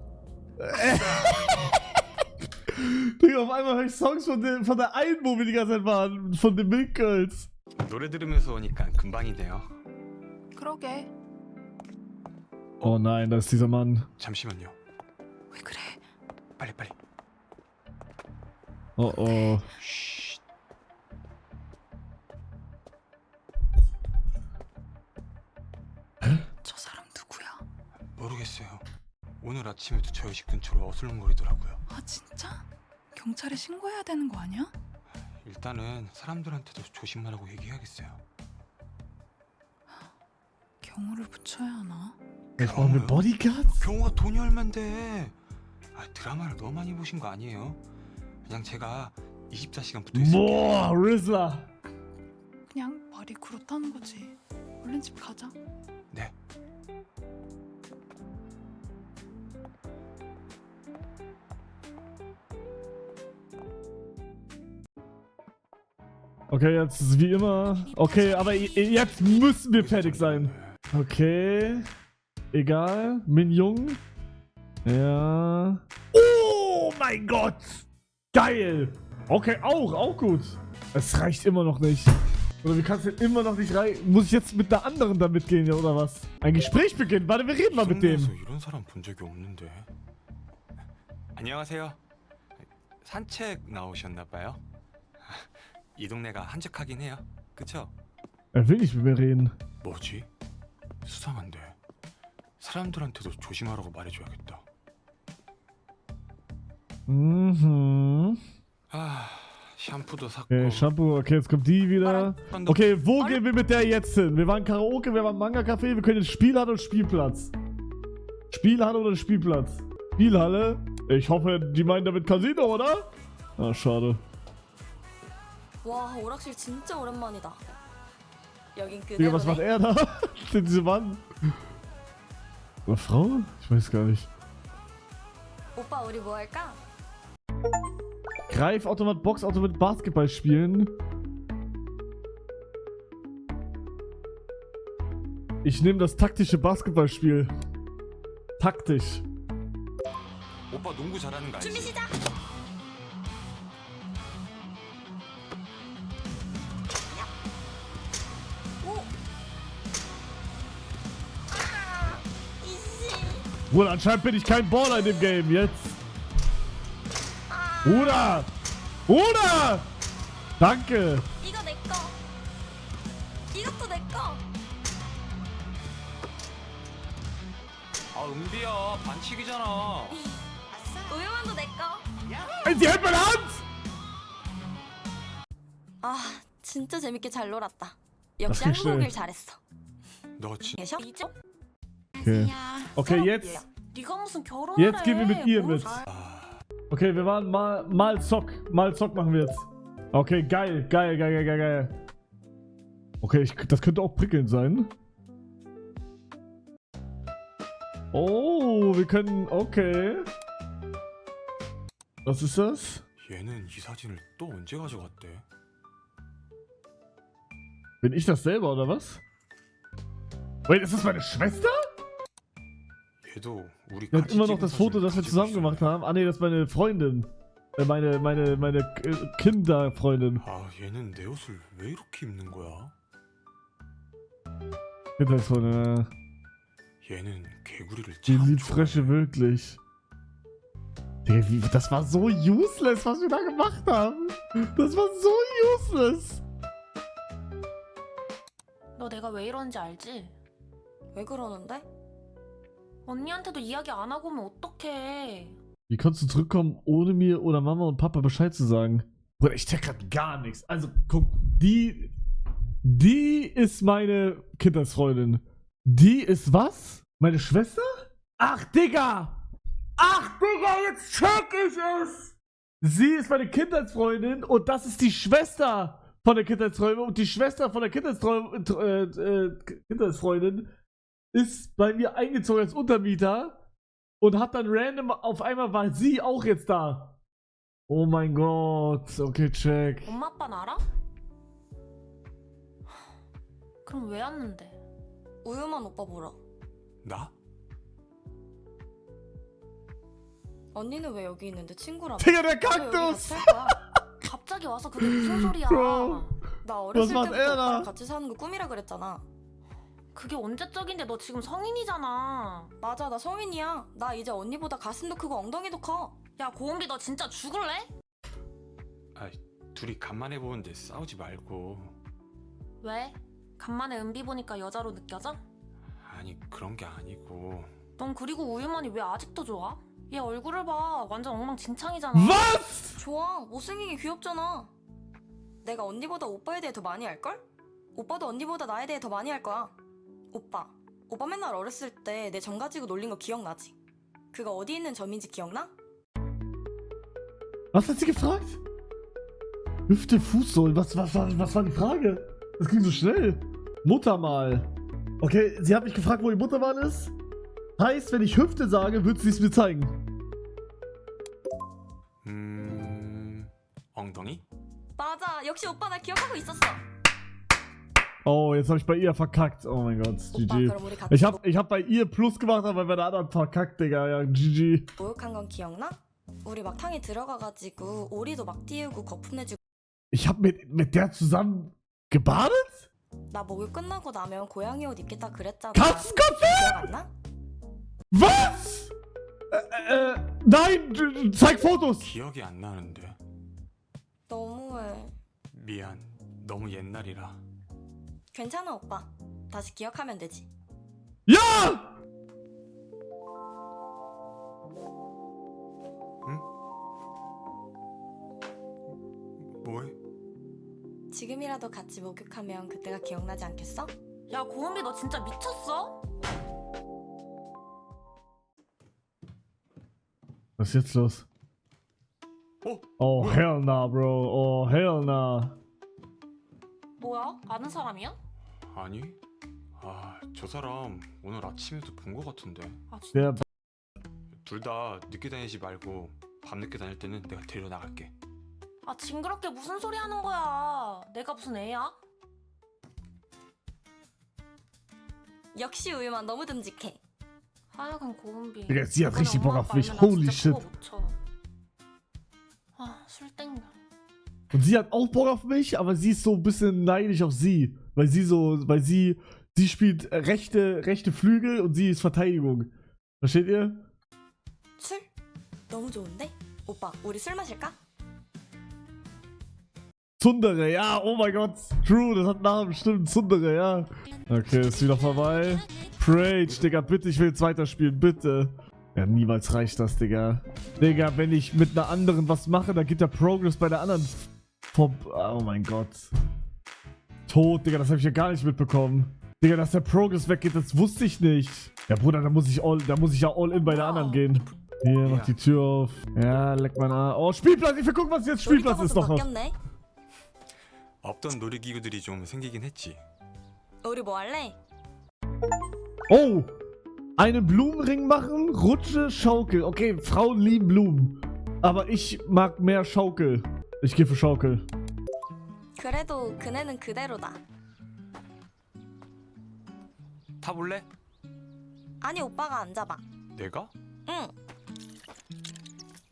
Digga, auf einmal höre ich Songs von der einen, wo wir die ganze Zeit waren. Von den Milk Girls. 노래 들으면서 오니까 금방이네요. 그러게. Oh nein, da ist dieser Mann. 잠시만요. 왜 그래? 빨리. Oh oh. 쉿. 저 사람 누구야? 모르겠어요. 오늘 아침에도 저희 집 근처로 어슬렁거리더라고요. 아 진짜? 경찰에 신고해야 되는 거 아니야? 일단은 사람들한테도 조심하라고 얘기해야겠어요. 경호를 붙여야 하나? Jetzt brauchen wir Bodyguards? 경호가 돈이 얼만데. 드라마를 너무 많이 보신 거 아니에요? 그냥 제가 24시간 붙어 있을게요. Boah, Rizzler. 그냥 말이 그렇다는 거지. 얼른 집 가자. 네. Okay, jetzt ist wie immer. Okay, aber jetzt müssen wir fertig sein. Okay. Egal. Min Jung. Ja. Oh mein Gott. Geil. Okay, auch gut. Es reicht immer noch nicht. Oder wie kannst du denn immer noch nicht rein? Muss ich jetzt mit einer anderen da mitgehen, oder was? Ein Gespräch beginnt. Warte, wir reden mal mit dem. 이런 사람 본 적이 없는데. 안녕하세요. 산책 나오셨나 봐요. 이 동네가 한적하긴 해요. 그쵸? Er will nicht mit mir reden. 뭐지? 수상한데. 사람들한테도 조심하라고 말해줘야겠다. Mhm. 샴푸도 샀고. Okay, Shampoo. Okay, jetzt kommt die wieder. Okay, wo gehen wir mit der jetzt hin? Wir waren Karaoke, wir waren Manga-Café, wir können jetzt Spielhalle und Spielplatz. Spielhalle oder Spielplatz? Spielhalle? Ich hoffe, die meinen damit Casino, oder? Ah, schade. 와, 오락실 진짜 오랜만이다. 여긴 Digga, was macht 그대로네. er da? Diese Mann. Eine Frau? Ich weiß gar nicht. 오빠 우리 뭐 할까? Greifautomat, Boxautomat, Basketball spielen. Ich nehme das taktische Basketballspiel. Taktisch. 오빠 농구 잘하는 거 알지? 준비 시작. Bruder, anscheinend bin ich kein Baller in dem Game. Jetzt. Bruder! Bruder! Danke! 이거 내 거. 이것도 내 거. 은비야 반칙이잖아. 우유만도 내 거. Sie hält meine Hand! 아, 진짜 재밌게 잘 놀았다. 역시 Das ging schnell. 한국어길 잘했어. 너 진짜 계셔? 이제 Okay. Okay, jetzt. 네가 무슨 결혼을 Jetzt gehen wir mit ihr 뭘 mit. 잘- Okay, wir waren mal Zock. Mal Zock machen wir jetzt. Okay, geil. Okay, das könnte auch prickelnd sein. Oh, wir können. Okay. Was ist das? 얘는 이 사진을 또 언제 가져갔대? Bin ich das selber oder was? Wait, ist das meine Schwester? 얘도 우리 Die hat 같이 immer noch 찍은 das Foto, 사진을 das wir 가지고 zusammen 있어. gemacht haben. Ah ne, das ist meine Freundin. Meine Kinderfreundin. 아, 얘는 내 옷을 왜 이렇게 입는 거야? Kindheitsfreundin, ja. 얘는 개구리를 Die 참 liebt 좋아해. Frösche wirklich. Digga, das war so useless, was wir da gemacht haben. Das war so useless. 너 내가 왜 이러는지 알지? 왜 그러는데? 언니한테도 이야기 안 하고 오면 어떡해. Wie konntest du zurückkommen, ohne mir oder Mama und Papa Bescheid zu sagen? Bruder, ich check grad gar nichts. Also, guck, die ist meine Kindheitsfreundin. Die ist was? Meine Schwester? Ach, Digga! Ach, Digga, jetzt check ich es! Sie ist meine Kindheitsfreundin und das ist die Schwester von der Kindheitsfreundin und die Schwester von der Kindheitsfreundin ist bei mir eingezogen als Untermieter und hat dann random, auf einmal war sie auch jetzt da. Oh mein Gott, okay, check. 엄마 아빠는 알아? 그럼 왜 왔는데? 우유만 오빠 보러. 나? 언니는 왜 여기 있는데 친구라며? Digga, der 왜 여기 같이 Kaktus! 살 거야? 갑자기 와서 그게 무슨 소리야? Bro. 나 어렸을 Was macht 때부터 er da? 오빠랑 같이 사는 거 꿈이라 그랬잖아. 그게 언제적인데 너 지금 성인이잖아. 맞아, 나 성인이야. 나 이제 언니보다 가슴도 크고 엉덩이도 커. 야 고은비 너 진짜 죽을래? 아, 둘이 간만에 보는데 싸우지 말고. 왜? 간만에 은비 보니까 여자로 느껴져? 아니, 그런 게 아니고. 넌 그리고 우유만이 왜 아직도 좋아? 얘 얼굴을 봐. 완전 엉망진창이잖아. Was? 좋아, 못생긴 게 귀엽잖아. 내가 언니보다 오빠에 대해 더 많이 알걸? 오빠도 언니보다 나에 대해 더 많이 알 거야. 오빠 맨날 어렸을 때 내 점 가지고 놀린 거 기억나지? 그거 어디 있는 점인지 기억나? Was hat sie gefragt? Hüfte, Fußsohlen, was war die Frage? Das ging so schnell. Muttermal. Okay, sie hat mich gefragt, wo ihr Muttermal ist. Heißt, wenn ich Hüfte sage, wird sie es mir zeigen. 엉덩이? 맞아, 역시 오빠 나 기억하고 있었어. Oh, jetzt habe ich bei ihr verkackt. Oh mein Gott, 오빠 GG. 그럼 우리 같이 Ich hab bei ihr Plus gemacht, aber bei der anderen verkackt, Digga. Ja, GG. 목욕한 건 기억나? 우리 막 탕에 들어가가지고 오리도 막 띄우고 거품 내주고. Ich hab mit der zusammen gebadet? 나 목욕 끝나고 나면 고양이 옷 입겠다 그랬잖아. Katzenkopf? 기억 안 나? Was? Nein, zeig Fotos. 기억이 안 나는데. 너무해. 미안. 너무 옛날이라. 괜찮아 오빠. 다시 기억하면 되지. Ja! 뭐해? 지금이라도 같이 목욕하면 그때가 기억나지 않겠어? 야 고은비 너 진짜 미쳤어? Was ist jetzt los? Oh, 뭐야? hell nah, bro. Oh, hell nah. 뭐야? 아는 사람이야? 아니? 아, 저 사람 오늘 아침에도 본 거 같은데. 아 진짜? Der 둘 다 늦게 다니지 말고 밤 늦게 다닐 때는 내가 데려 나갈게. 아 징그럽게 무슨 소리 하는 거야? 내가 무슨 애야? 역시 우유만 너무 듬직해. 하여간 고은비. Digga, sie hat 이번에 richtig Bock 엄마 auf 아빠 mich. 알면 나 Holy 진짜 shit. 그거 못 쳐. 아, 술 땡겨. Und sie hat auch Bock auf mich, aber sie ist so ein bisschen neidisch auf sie. Weil sie spielt rechte Flügel und sie ist Verteidigung. Versteht ihr? 술? 너무 좋은데? 오빠, 우리 술 마실까? Zundere, ja, oh mein Gott. True, das hat Namen, stimmt, Zundere, ja. Okay, ist wieder vorbei. Rage, Digga, bitte, ich will jetzt weiterspielen, bitte. Ja, niemals reicht das, Digga. Digga, wenn ich mit einer anderen was mache, dann geht der Progress bei der anderen oh mein Gott. Tot, Digga, das habe ich ja gar nicht mitbekommen. Digga, dass der Progress weggeht, das wusste ich nicht. Ja, Bruder, da muss ich ja all in bei der anderen gehen. Hier, mach die Tür auf. Ja, leck mein Arsch. Oh, Spielplatz, ich will gucken, was jetzt Spielplatz ist noch. 바뀌었네. 없던 놀이기구들이 좀 생기긴 했지. 우리 뭐 할래? Oh! Einen Blumenring machen, Rutsche, Schaukel. Okay, Frauen lieben Blumen. Aber ich mag mehr Schaukel. Ich gehe für Schaukel. 그래도 그네는 그대로다. 타볼래? 아니 오빠가 앉아봐. 내가? 응.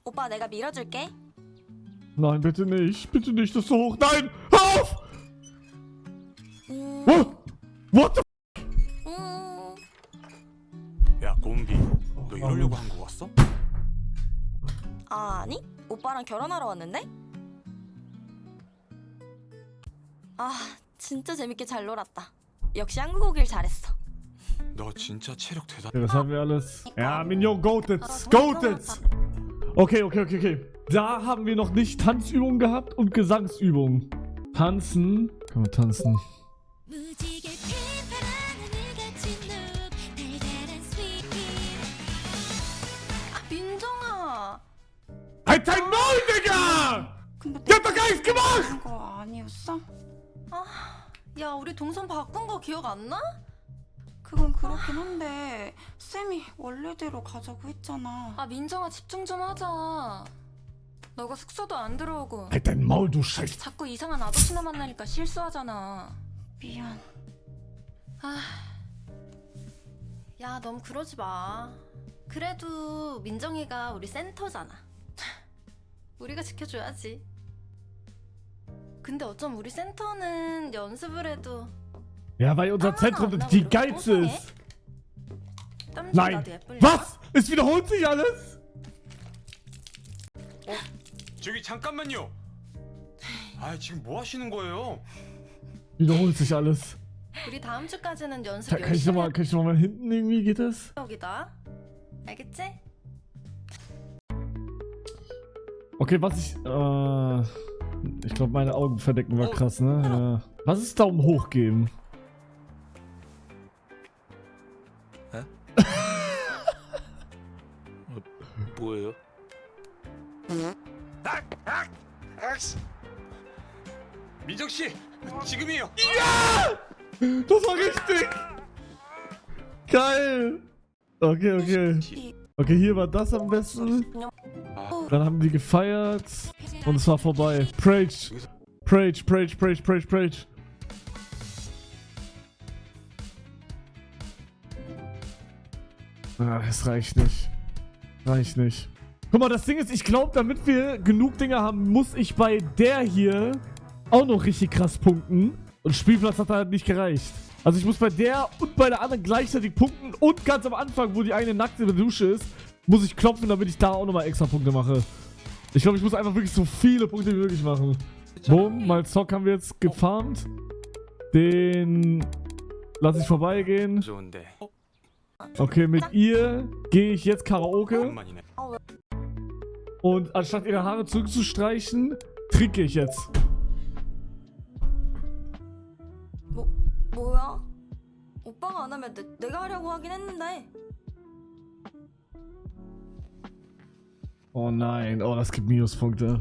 오빠 내가 밀어줄게. Nein, bitte nicht. Bitte nicht, das ist so hoch. Nein! Hör auf! Oh, what the 야 곰비, 너 이러려고 한국 왔어? 아니 오빠랑 결혼하러 왔는데? 아 진짜 재밌게 잘 놀았다. 역시 한국 오길 잘했어. 너 진짜 체력 대단. Ja, das haben wir alles. Ja, Mignon, Goateds. Goateds! Okay. Da haben wir noch nicht Tanzübungen gehabt und Gesangsübungen. Tanzen. Können wir tanzen. 민정아. Halt dein Maul, Digga! 근데 Ich hab doch gar nichts gemacht! 그거 아니었어? 야, 우리 동선 바꾼 거 기억 안 나? 그건 그렇긴 한데 쌤이 원래대로 가자고 했잖아. 아, 민정아 집중 좀 하자. 너가 숙소도 안 들어오고 Halt dein Maul, du Scheiß. 자꾸 이상한 아저씨나 만나니까 실수하잖아. 미안. 야, 너무 그러지 마. 그래도 민정이가 우리 센터잖아. 우리가 지켜줘야지. 근데 어쩜 우리 센터는 연습을 해도 Ja, weil unser Zentrum die geilste ist. 땀좀 Nein. 나도 예쁠려. Was? Es wiederholt sich alles? 저기 잠깐만요. 아 지금 뭐 하시는 거예요? Wiederholt sich alles. 우리 다음 주까지는 연습 Kann ich 열심히 noch mal hinten irgendwie geht das? 여기다. 알겠지? Okay, was ich glaube, meine Augen verdecken war krass, ne? Ja. Was ist Daumen hoch geben? 뭐예요? 민정 씨, 지금이요. Das war richtig! Geil! Okay. Okay, hier war das am besten. Dann haben die gefeiert. Und es war vorbei. Prage. Ah, es reicht nicht. Guck mal, das Ding ist, ich glaube, damit wir genug Dinger haben, muss ich bei der hier auch noch richtig krass punkten. Und Spielplatz hat halt nicht gereicht. Also ich muss bei der und bei der anderen gleichzeitig punkten. Und ganz am Anfang, wo die eine nackt in der Dusche ist, muss ich klopfen, damit ich da auch nochmal extra Punkte mache. Ich glaube, ich muss einfach wirklich so viele Punkte wie möglich machen. Boom, mal Zock haben wir jetzt gefarmt. Den lasse ich vorbeigehen. 좋은데. Okay, mit ihr gehe ich jetzt Karaoke. 오랜만이네. Und anstatt ihre Haare zurückzustreichen, trinke ich jetzt. 뭐야? 오빠가 안 하면 내가 하려고 하긴 했는데. Oh nein, oh, das gibt Minuspunkte.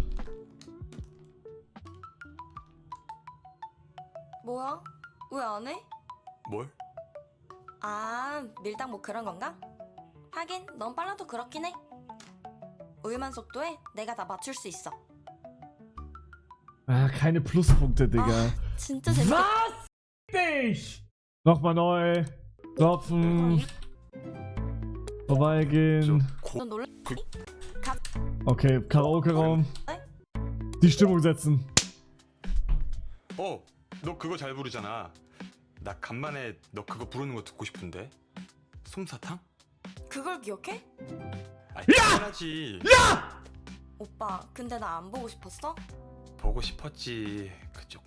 뭐야? 왜 안 해? 뭘? 아, 밀당 뭐 그런 건가? 하긴 넌 빨라도 그렇긴 해. 우유만 속도에 내가 다 맞출 수 있어. Ah, keine Pluspunkte, Digga. 진짜 재밌겠다. Was? Dich! Nochmal neu. Klopfen. Vorbeigehen. 넌 놀래? Okay, Karaoke-Raum. Die Stimmung setzen. 너 그거 잘 부르잖아. 나 간만에 너 그거 부르는 거 듣고 싶은데. 솜사탕? 그걸 기억해? 아, 당연하지. 오빠, 근데 나 안 보고 싶었어? 보고 싶었지. 그쪽.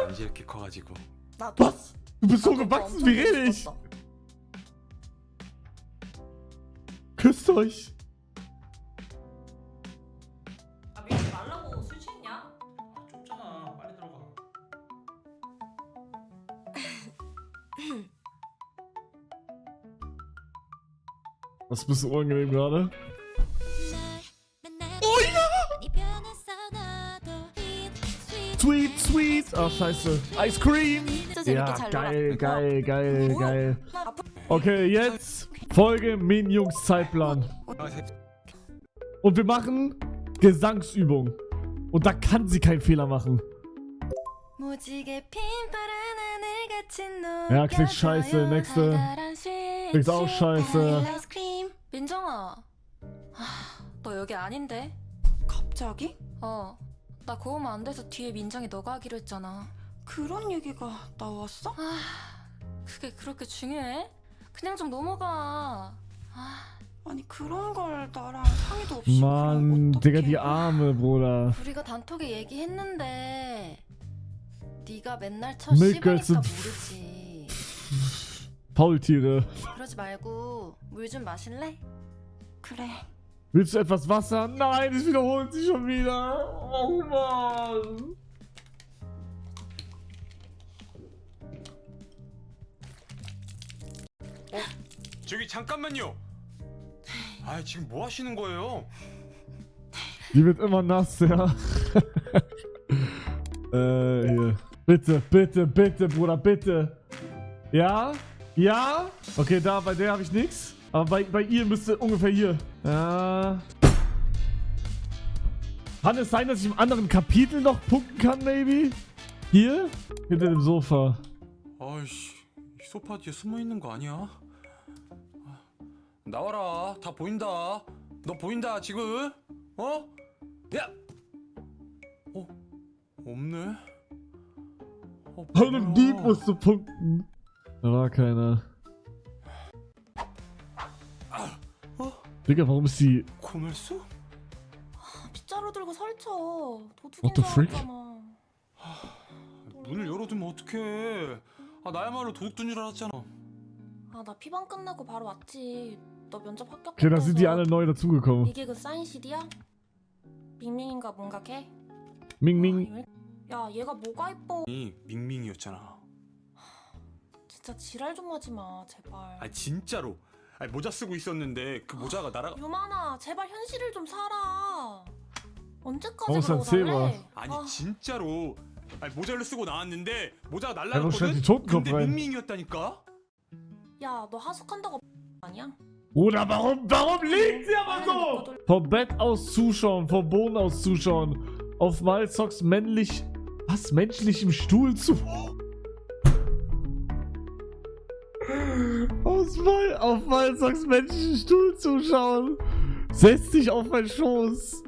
언제 이렇게 커가지고. 나도. Was? Du bist so 나도 gewachsen, 엄청 wie 보고 rede ich? 싶었어. Küsst euch. 아, 밀지 말라고 술 취했냐? 좁잖아. 빨리 들어가. Das ist ein bisschen unangenehm gerade. Sweet. Ach, scheiße. Ice Cream. 진짜 재밌게 Ja, 잘 geil. 뭐야? Okay, jetzt Folge Min Jungs Zeitplan. Und wir machen Gesangsübung. Und da kann sie keinen Fehler machen. Ja, klingt scheiße. Nächste. Klingt auch scheiße. 민정아. 너 여기 아닌데? 갑자기? 나 고음 안 돼서 뒤에 민정이 너가 하기로 했잖아. 그런 얘기가 나왔어? 그게 그렇게 중요해? 그냥 좀 넘어가. 아니 그런 걸 나랑 상의도 없이 Mann, 그럼 Digga, 어떡해. die Arme, Bruder. 우리가 단톡에 얘기했는데 네가 맨날 쳐 Milkgirls 씹으니까 sind 모르지. Faultiere. 그러지 말고 물 좀 마실래? 그래. Willst du etwas Wasser? Nein, es wiederholt sich schon wieder. Oh Mann. 저기 잠깐만요. 아, 지금 뭐 하시는 거예요? Die wird immer nass, ja. Hier. Bitte, bitte, bitte, Bruder, bitte. Ja? Ja? Okay, da, bei der habe ich nichts. Aber bei ihr müsste ungefähr hier. Ja. Kann es sein, dass ich im anderen Kapitel noch punkten kann, maybe? Hier? Hinter dem Sofa. 아이씨, 이 소파 뒤에 숨어 있는 거 아니야? 나와라, 다 보인다. 너 보인다 지금? 어? 야! 없네. Bei einem Dieb musst du punkten. Da war keiner. Digga, warum ist die... 고멜수? 빗자루 들고 설쳐. 도둑인 What the 줄 freak? 알았잖아. 문을 열어두면 어떡해. 아, 나야말로 도둑든 줄 알았잖아. 나 피방 끝나고 바로 왔지. 너 면접 합격했다고. Okay, da sind die alle neu dazugekommen. 이게 그 사인 CD야? 밍밍인가 뭔가 걔? Ming. 야 얘가 뭐가 이뻐. 이 밍밍이었잖아. 진짜 지랄 좀 하지 마 제발. 아, 진짜로. 아, 모자 쓰고 있었는데 그 모자가 날아가. 유만아 제발 현실을 좀 살아. 언제까지 어, 그러고 쌤, 살래? 아니 진짜로. 아니, 모자를 쓰고 나왔는데 모자가 Ja, wahrscheinlich 날라갔거든. Totenkopf 근데 rein. 밍밍이었다니까. 야 너 하숙한다고 아니야? Bruder, warum liegt sie aber so? Vom Bett aus zuschauen, vom Boden aus zuschauen. Auf Malzocks menschlichem Stuhl zu... Auf Malzocks menschlichen Stuhl zuschauen. Setz dich auf meinen Schoß.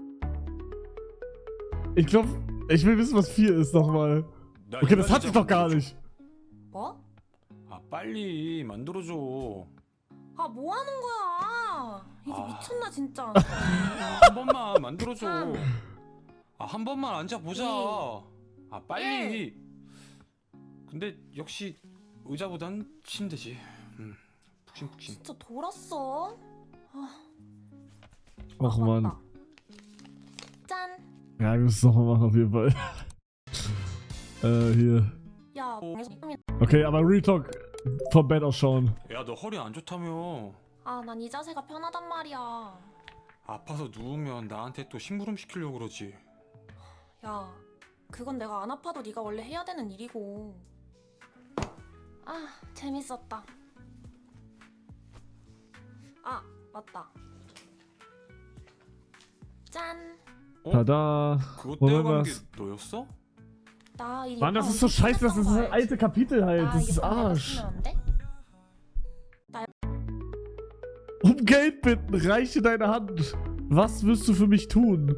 Ich glaube, ich will wissen, was 4 ist nochmal. Okay, das hatte ich doch gar nicht. 뭐? 아, 빨리 만들어줘. 뭐 하는 거야? 이게 미쳤나 진짜. 한 번만 만들어줘. 한 번만 앉아보자. 빨리. 근데 역시 의자보단 침대지. 푹신푹신. 진짜 돌았어. Ach man. 맞다. 짠. Ja, wir müssen es nochmal machen auf jeden Fall. Hier. 야, Okay, aber Real Talk vom Bett aus schauen. 야, 너 허리 안 좋다며. 난 이 자세가 편하단 말이야. 아파서 누우면 나한테 또 심부름 시키려고 그러지. 야, 그건 내가 안 아파도 네가 원래 해야 되는 일이고. 재밌었다. 맞다. 짠. Tada. 그것 Wollen wir 떼어간 게 was? 너였어? 나 이 Mann, das 예뻐 ist so scheiße, das ist 엄청 das alte Kapitel halt. 나 Das 이게 ist 내가 Arsch. 쓰면 안 돼? Um Geld bitten, reiche deine Hand. Was wirst du für mich tun?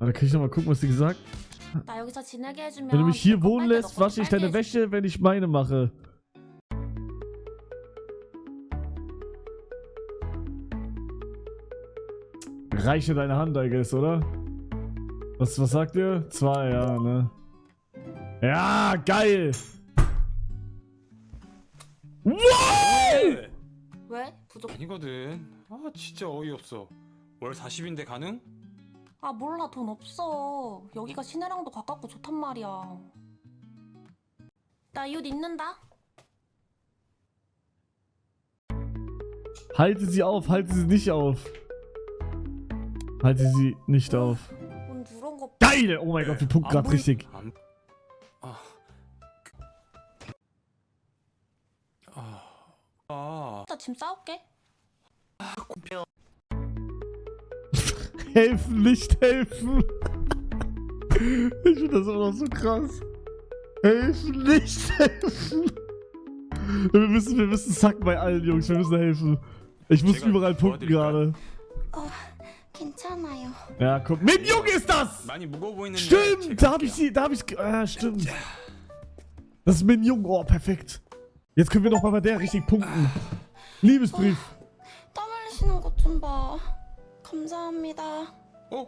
Da kann ich noch mal gucken, was sie gesagt. 나 여기서 지내게 해주면 Wenn du mich hier 너 wohnen 빨대 lässt, 넣고 wasche ich 빨대 deine Wäsche, wenn ich meine mache. Reiche deine Hand, I guess, oder? Was sagt ihr? 2, ja, ne? Ja, geil! 왜? 왜? 부족. 아니거든. 진짜 어이없어. 월 40인데 가능? 몰라 돈 없어. 여기가 시내랑도 가깝고 좋단 말이야. 나 이 옷 입는다. Halte sie auf, halte sie nicht auf. Halte sie nicht auf. 뭔 누런 거. Geil! Oh mein Gott, wir punkten gerade richtig. 나 지금 싸울게. Helfen, nicht helfen. Ich finde das immer noch so krass. Helfen, nicht helfen. Wir müssen zacken bei allen, Jungs. Wir müssen helfen. Ich muss 제가 überall punkten gerade. 괜찮아요. Ja, guck. Minjung ist das! 많이 무거워 보이는데 Stimmt! Stimmt. Das ist Minjung. Oh, perfekt. Jetzt können wir noch mal bei der richtig punkten. Liebesbrief. 땀 흘리시는 것 좀 봐. 감사합니다. 어?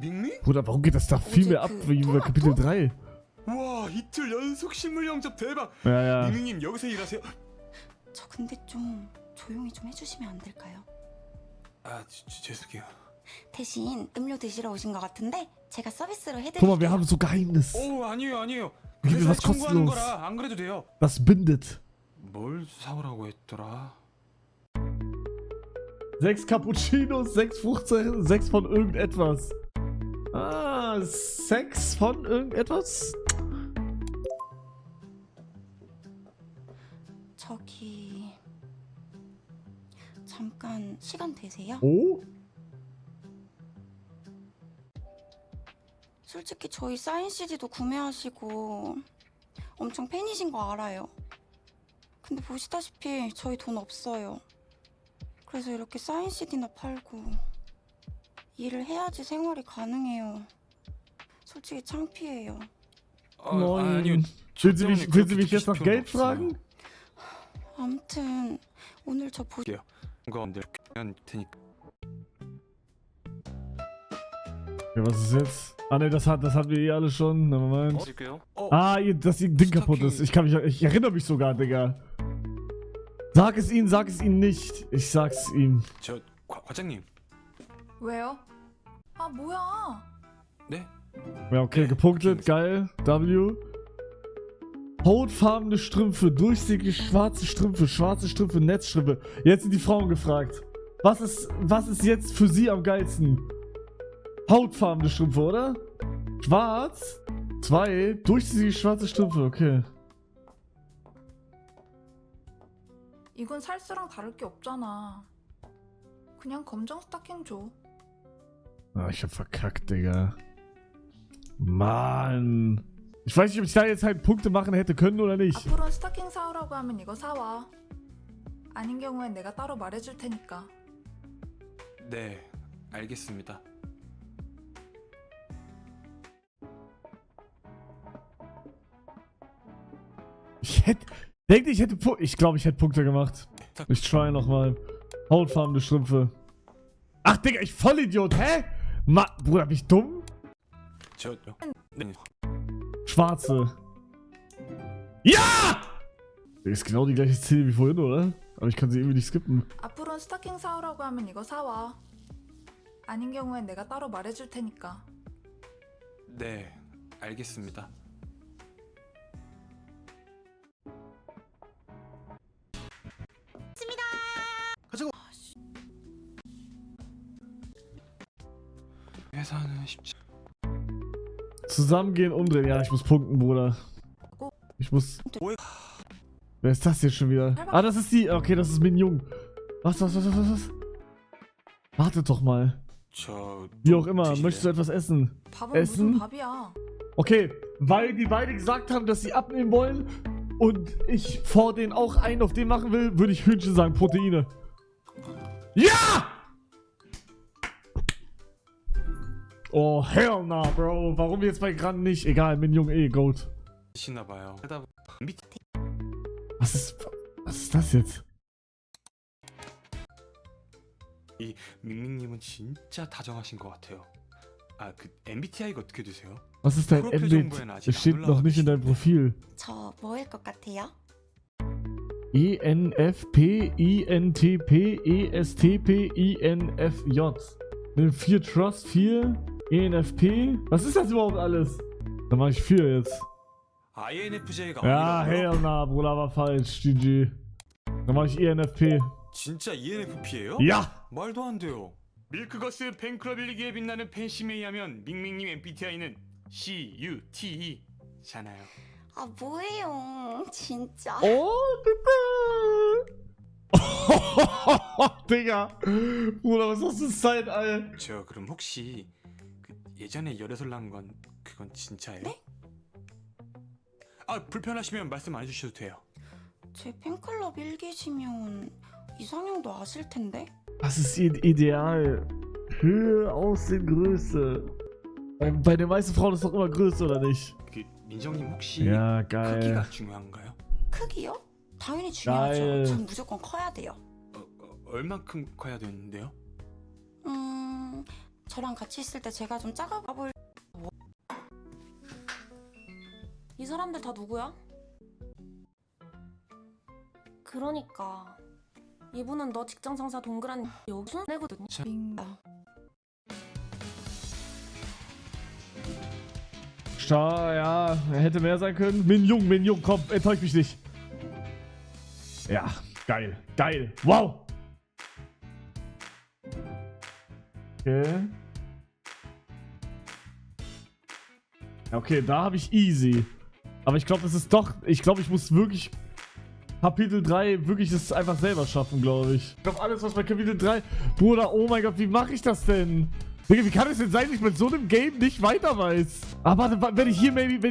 밍밍? Bruder, warum geht das da viel mehr ab wie bei Kapitel 3? 와 이틀 연속 식물 영접 대박. Ja, ja. 밍밍님 여기서 일하세요? 저 근데 좀 조용히 좀 해주시면 안 될까요? 아 죄송해요. 대신 음료 드시러 오신 것 같은데 제가 서비스로 Guck mal, 해드릴게요. wir haben sogar Geheimnis. 오 아니에요. Gib mir 회사에 was 청구하는 kostenlos. 거라 안 그래도 돼요. Das bindet. 뭘 사오라고 했더라? 6 Cappuccinos, 6 Fruchtsachen, 6 von irgendetwas. Ah, 6 von irgendetwas? 저기 잠깐 시간 되세요? Oh? 솔직히 저희 사인 CD도 구매하시고 엄청 팬이신 거 알아요. 근데 보시다시피 저희 돈 없어요. 그래서 이렇게 사인 CD나 팔고 일을 해야지 생활이 가능해요. 솔직히 창피해요. 아니요. Will Sie mich jetzt nach Geld fragen? 아무튼 오늘 저 이거 언제 할 테니까. Ja, was ist jetzt? Ah ne, das hatten wir eh alle schon. Na, Moment. 드릴게요. Ah, dass ihr Ding kaputt ist. Ich erinnere mich sogar, Digga. Sag es ihnen nicht. Ich sag's ihm. 저 과장님. 왜요? 아 뭐야? 네? Ja, okay, gepunktet. Geil. W. Hautfarbene Strümpfe, durchsichtige schwarze Strümpfe, Netzstrümpfe. Jetzt sind die Frauen gefragt. Was ist jetzt für sie am geilsten? Hautfarbene Strümpfe, oder? Schwarz. 2. Durchsichtige schwarze Strümpfe, okay. 이건 살스랑 다를 게 없잖아. 그냥 검정 스타킹 줘. Ah, ich hab verkackt, Digga. Mann. Ich weiß nicht, ob ich da jetzt halt Punkte machen hätte können oder nicht. 앞으로는 스타킹 사오라고 하면 이거 사와. 아닌 경우엔 내가 따로 말해줄 테니까. 네, 알겠습니다. Ich glaube, ich hätte Punkte gemacht. Ich try nochmal. Hautfarbene Strümpfe. Ach, Digga, ich Vollidiot, hä? Bruder, bin ich dumm? 네. Schwarze. Ja! Das ist genau die gleiche Szene wie vorhin, oder? Aber ich kann sie irgendwie nicht skippen. 앞으로는 스타킹 사오라고 하면 이거 사와. 아닌 경우엔 내가 따로 말해줄 테니까. 네, 알겠습니다. 회사는 쉽지. Zusammengehen, umdrehen. Ja, ich muss punkten, Bruder. Ich muss... Wer ist das jetzt schon wieder? Ah, das ist die... Okay, das ist Minjung. Was? Wartet doch mal. 저 Wie auch immer, möchtest du etwas essen? 밥은 Essen? 무슨 밥이야? Okay, weil die beide gesagt haben, dass sie abnehmen wollen und ich vor denen auch einen auf den machen will, würde ich Hühnchen sagen, Proteine. Ja! Oh, hell nah, Bro. Warum jetzt bei Gran nicht? Egal, Minjung Gold. 시나 봐요. Was ist das jetzt? 이 밍밍님은 진짜 다정하신 것 같아요. 아, 그 MBTI가 어떻게 되세요? Was ist dein 프로필 MBT? 정보에는 아직 Es steht 안 noch nicht in deinem Profil. 저 뭐일 것 같아요? ENFP, INTP, ESTP, INFJ. Nimm 4 Trust, 4 ENFP. Was ist das überhaupt alles? Dann mach ich 4 jetzt. INFJ가 Ja, 아니라고요? hell nah, Bruder, war falsch. GG. Dann mach ich ENFP. 진짜 ENFP예요? Ja! 말도 안 돼요. 밀크거스 팬클럽 일기에 빛나는 팬심에 의하면 밍밍님 MBTI는 CUTE잖아요. 아 뭐예요 진짜. Oh, bitte! Digga. Bruder, was hast du Zeit, Alter? 저 그럼 혹시 그 예전에 열애설 난 건 그건 진짜예요? 네? 아 불편하시면 말씀 안 해주셔도 돼요. 제 팬클럽 일기시면 이상형도 아실 텐데? Was ist ihr Ideal? Höhe, Aussehen, Größe. Bei den meisten Frauen ist doch immer Größe, oder nicht? 그 민정님 혹시 Ja, geil. 크기가 중요한가요? 크기요? 당연히 중요하죠. 나의- 전 무조건 커야 돼요. 얼만큼 커야 되는데요? 저랑 같이 있을 때 제가 좀 작아 보일. 이 사람들 다 누구야? 그러니까 이분은 너 직장 상사 동그란 여순 애거든요. Ja, hätte mehr sein können. Min Jung, komm, enttäusch mich nicht. Ja, geil, geil. Wow. Okay. Okay, da habe ich easy. Aber ich glaube, das ist doch... Ich glaube, ich muss wirklich... Kapitel 3 wirklich das einfach selber schaffen, glaube ich. Ich glaube, alles, was bei Kapitel 3... Bruder, oh mein Gott, wie mache ich das denn? Digga, wie kann es denn sein, dass ich mit so einem Game nicht weiter weiß? Ah, warte, wenn ich hier maybe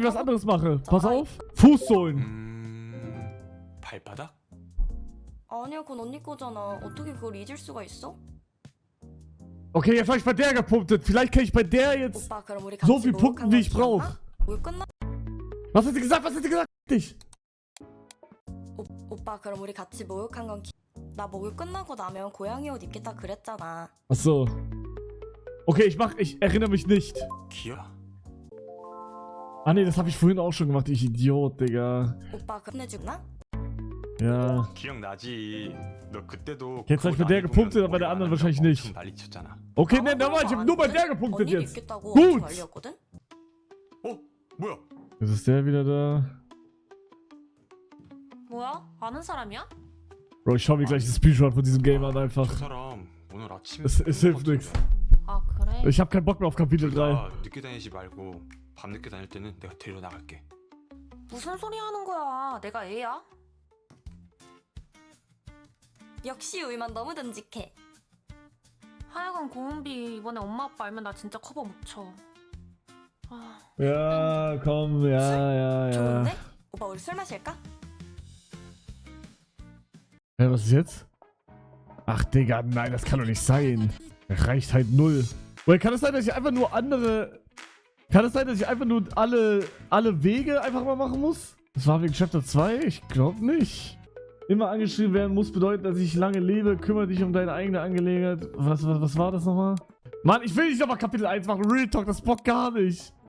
was anderes mache. Pass auf. Fußsohlen. 발바닥? 아니야, 그건 언니 거잖아. 어떻게 그걸 잊을 수가 있어? Okay, jetzt habe ich bei der gepunktet. Vielleicht kann ich bei der jetzt 오빠, 그럼 우리 같이 so viel punkten, 목욕한 wie 거 ich brauche. 기억나? 목욕 끝나? Was hat sie gesagt? Was hat sie gesagt? Dich. 오빠, 그럼 우리 같이 목욕한 건 나 목욕 끝나고 나면 고양이 옷 입겠다 그랬잖아. Ach so. Okay, ich erinnere mich nicht. 기억? Ah nee, das habe ich vorhin auch schon gemacht, ich Idiot, Digga. 오빠, 그 혼내주나? Ja. 기억나지. 너 그때도 Jetzt hab ich bei der gepunktet, aber bei der anderen wahrscheinlich nicht. 난리쳤잖아. Okay, ne, nochmal, ich habe nur bei der gepunktet 언니도 jetzt. 입겠다고 Gut. 엄청 난리였거든? 뭐야? Jetzt ist der wieder da. 뭐야? 아는 사람이야? Bro, ich schau mir gleich das Speedrun von diesem Game an 저 einfach. 사람 오늘 아침에 Es hilft nichts. 아 그래? Ich habe keinen Bock mehr auf Kapitel 3. 나 늦게 다니지 말고 밤 늦게 다닐 때는 내가 데리러 나갈게. 무슨 소리 하는 거야? 내가 애야? 역시 우유만 너무 듬직해. 하여간 고은비 이번에 엄마 아빠 알면 나 진짜 커버 못 쳐. 아, Ja, komm, ja. 좋은데? 오빠 우리 술 마실까? Hä, was ist jetzt? Ach, Digga, nein, das kann doch nicht sein. Reicht halt null. Oder kann es sein, dass ich einfach nur andere... Kann es sein, dass ich einfach nur alle Wege einfach mal machen muss? Das war wegen Chapter 2? Ich glaube nicht. Immer angeschrieben werden muss bedeuten, dass ich lange lebe. Kümmere dich um deine eigene Angelegenheit. Was war das nochmal? Mann, ich will nicht nochmal Kapitel 1 machen. Real Talk, das bockt gar nicht.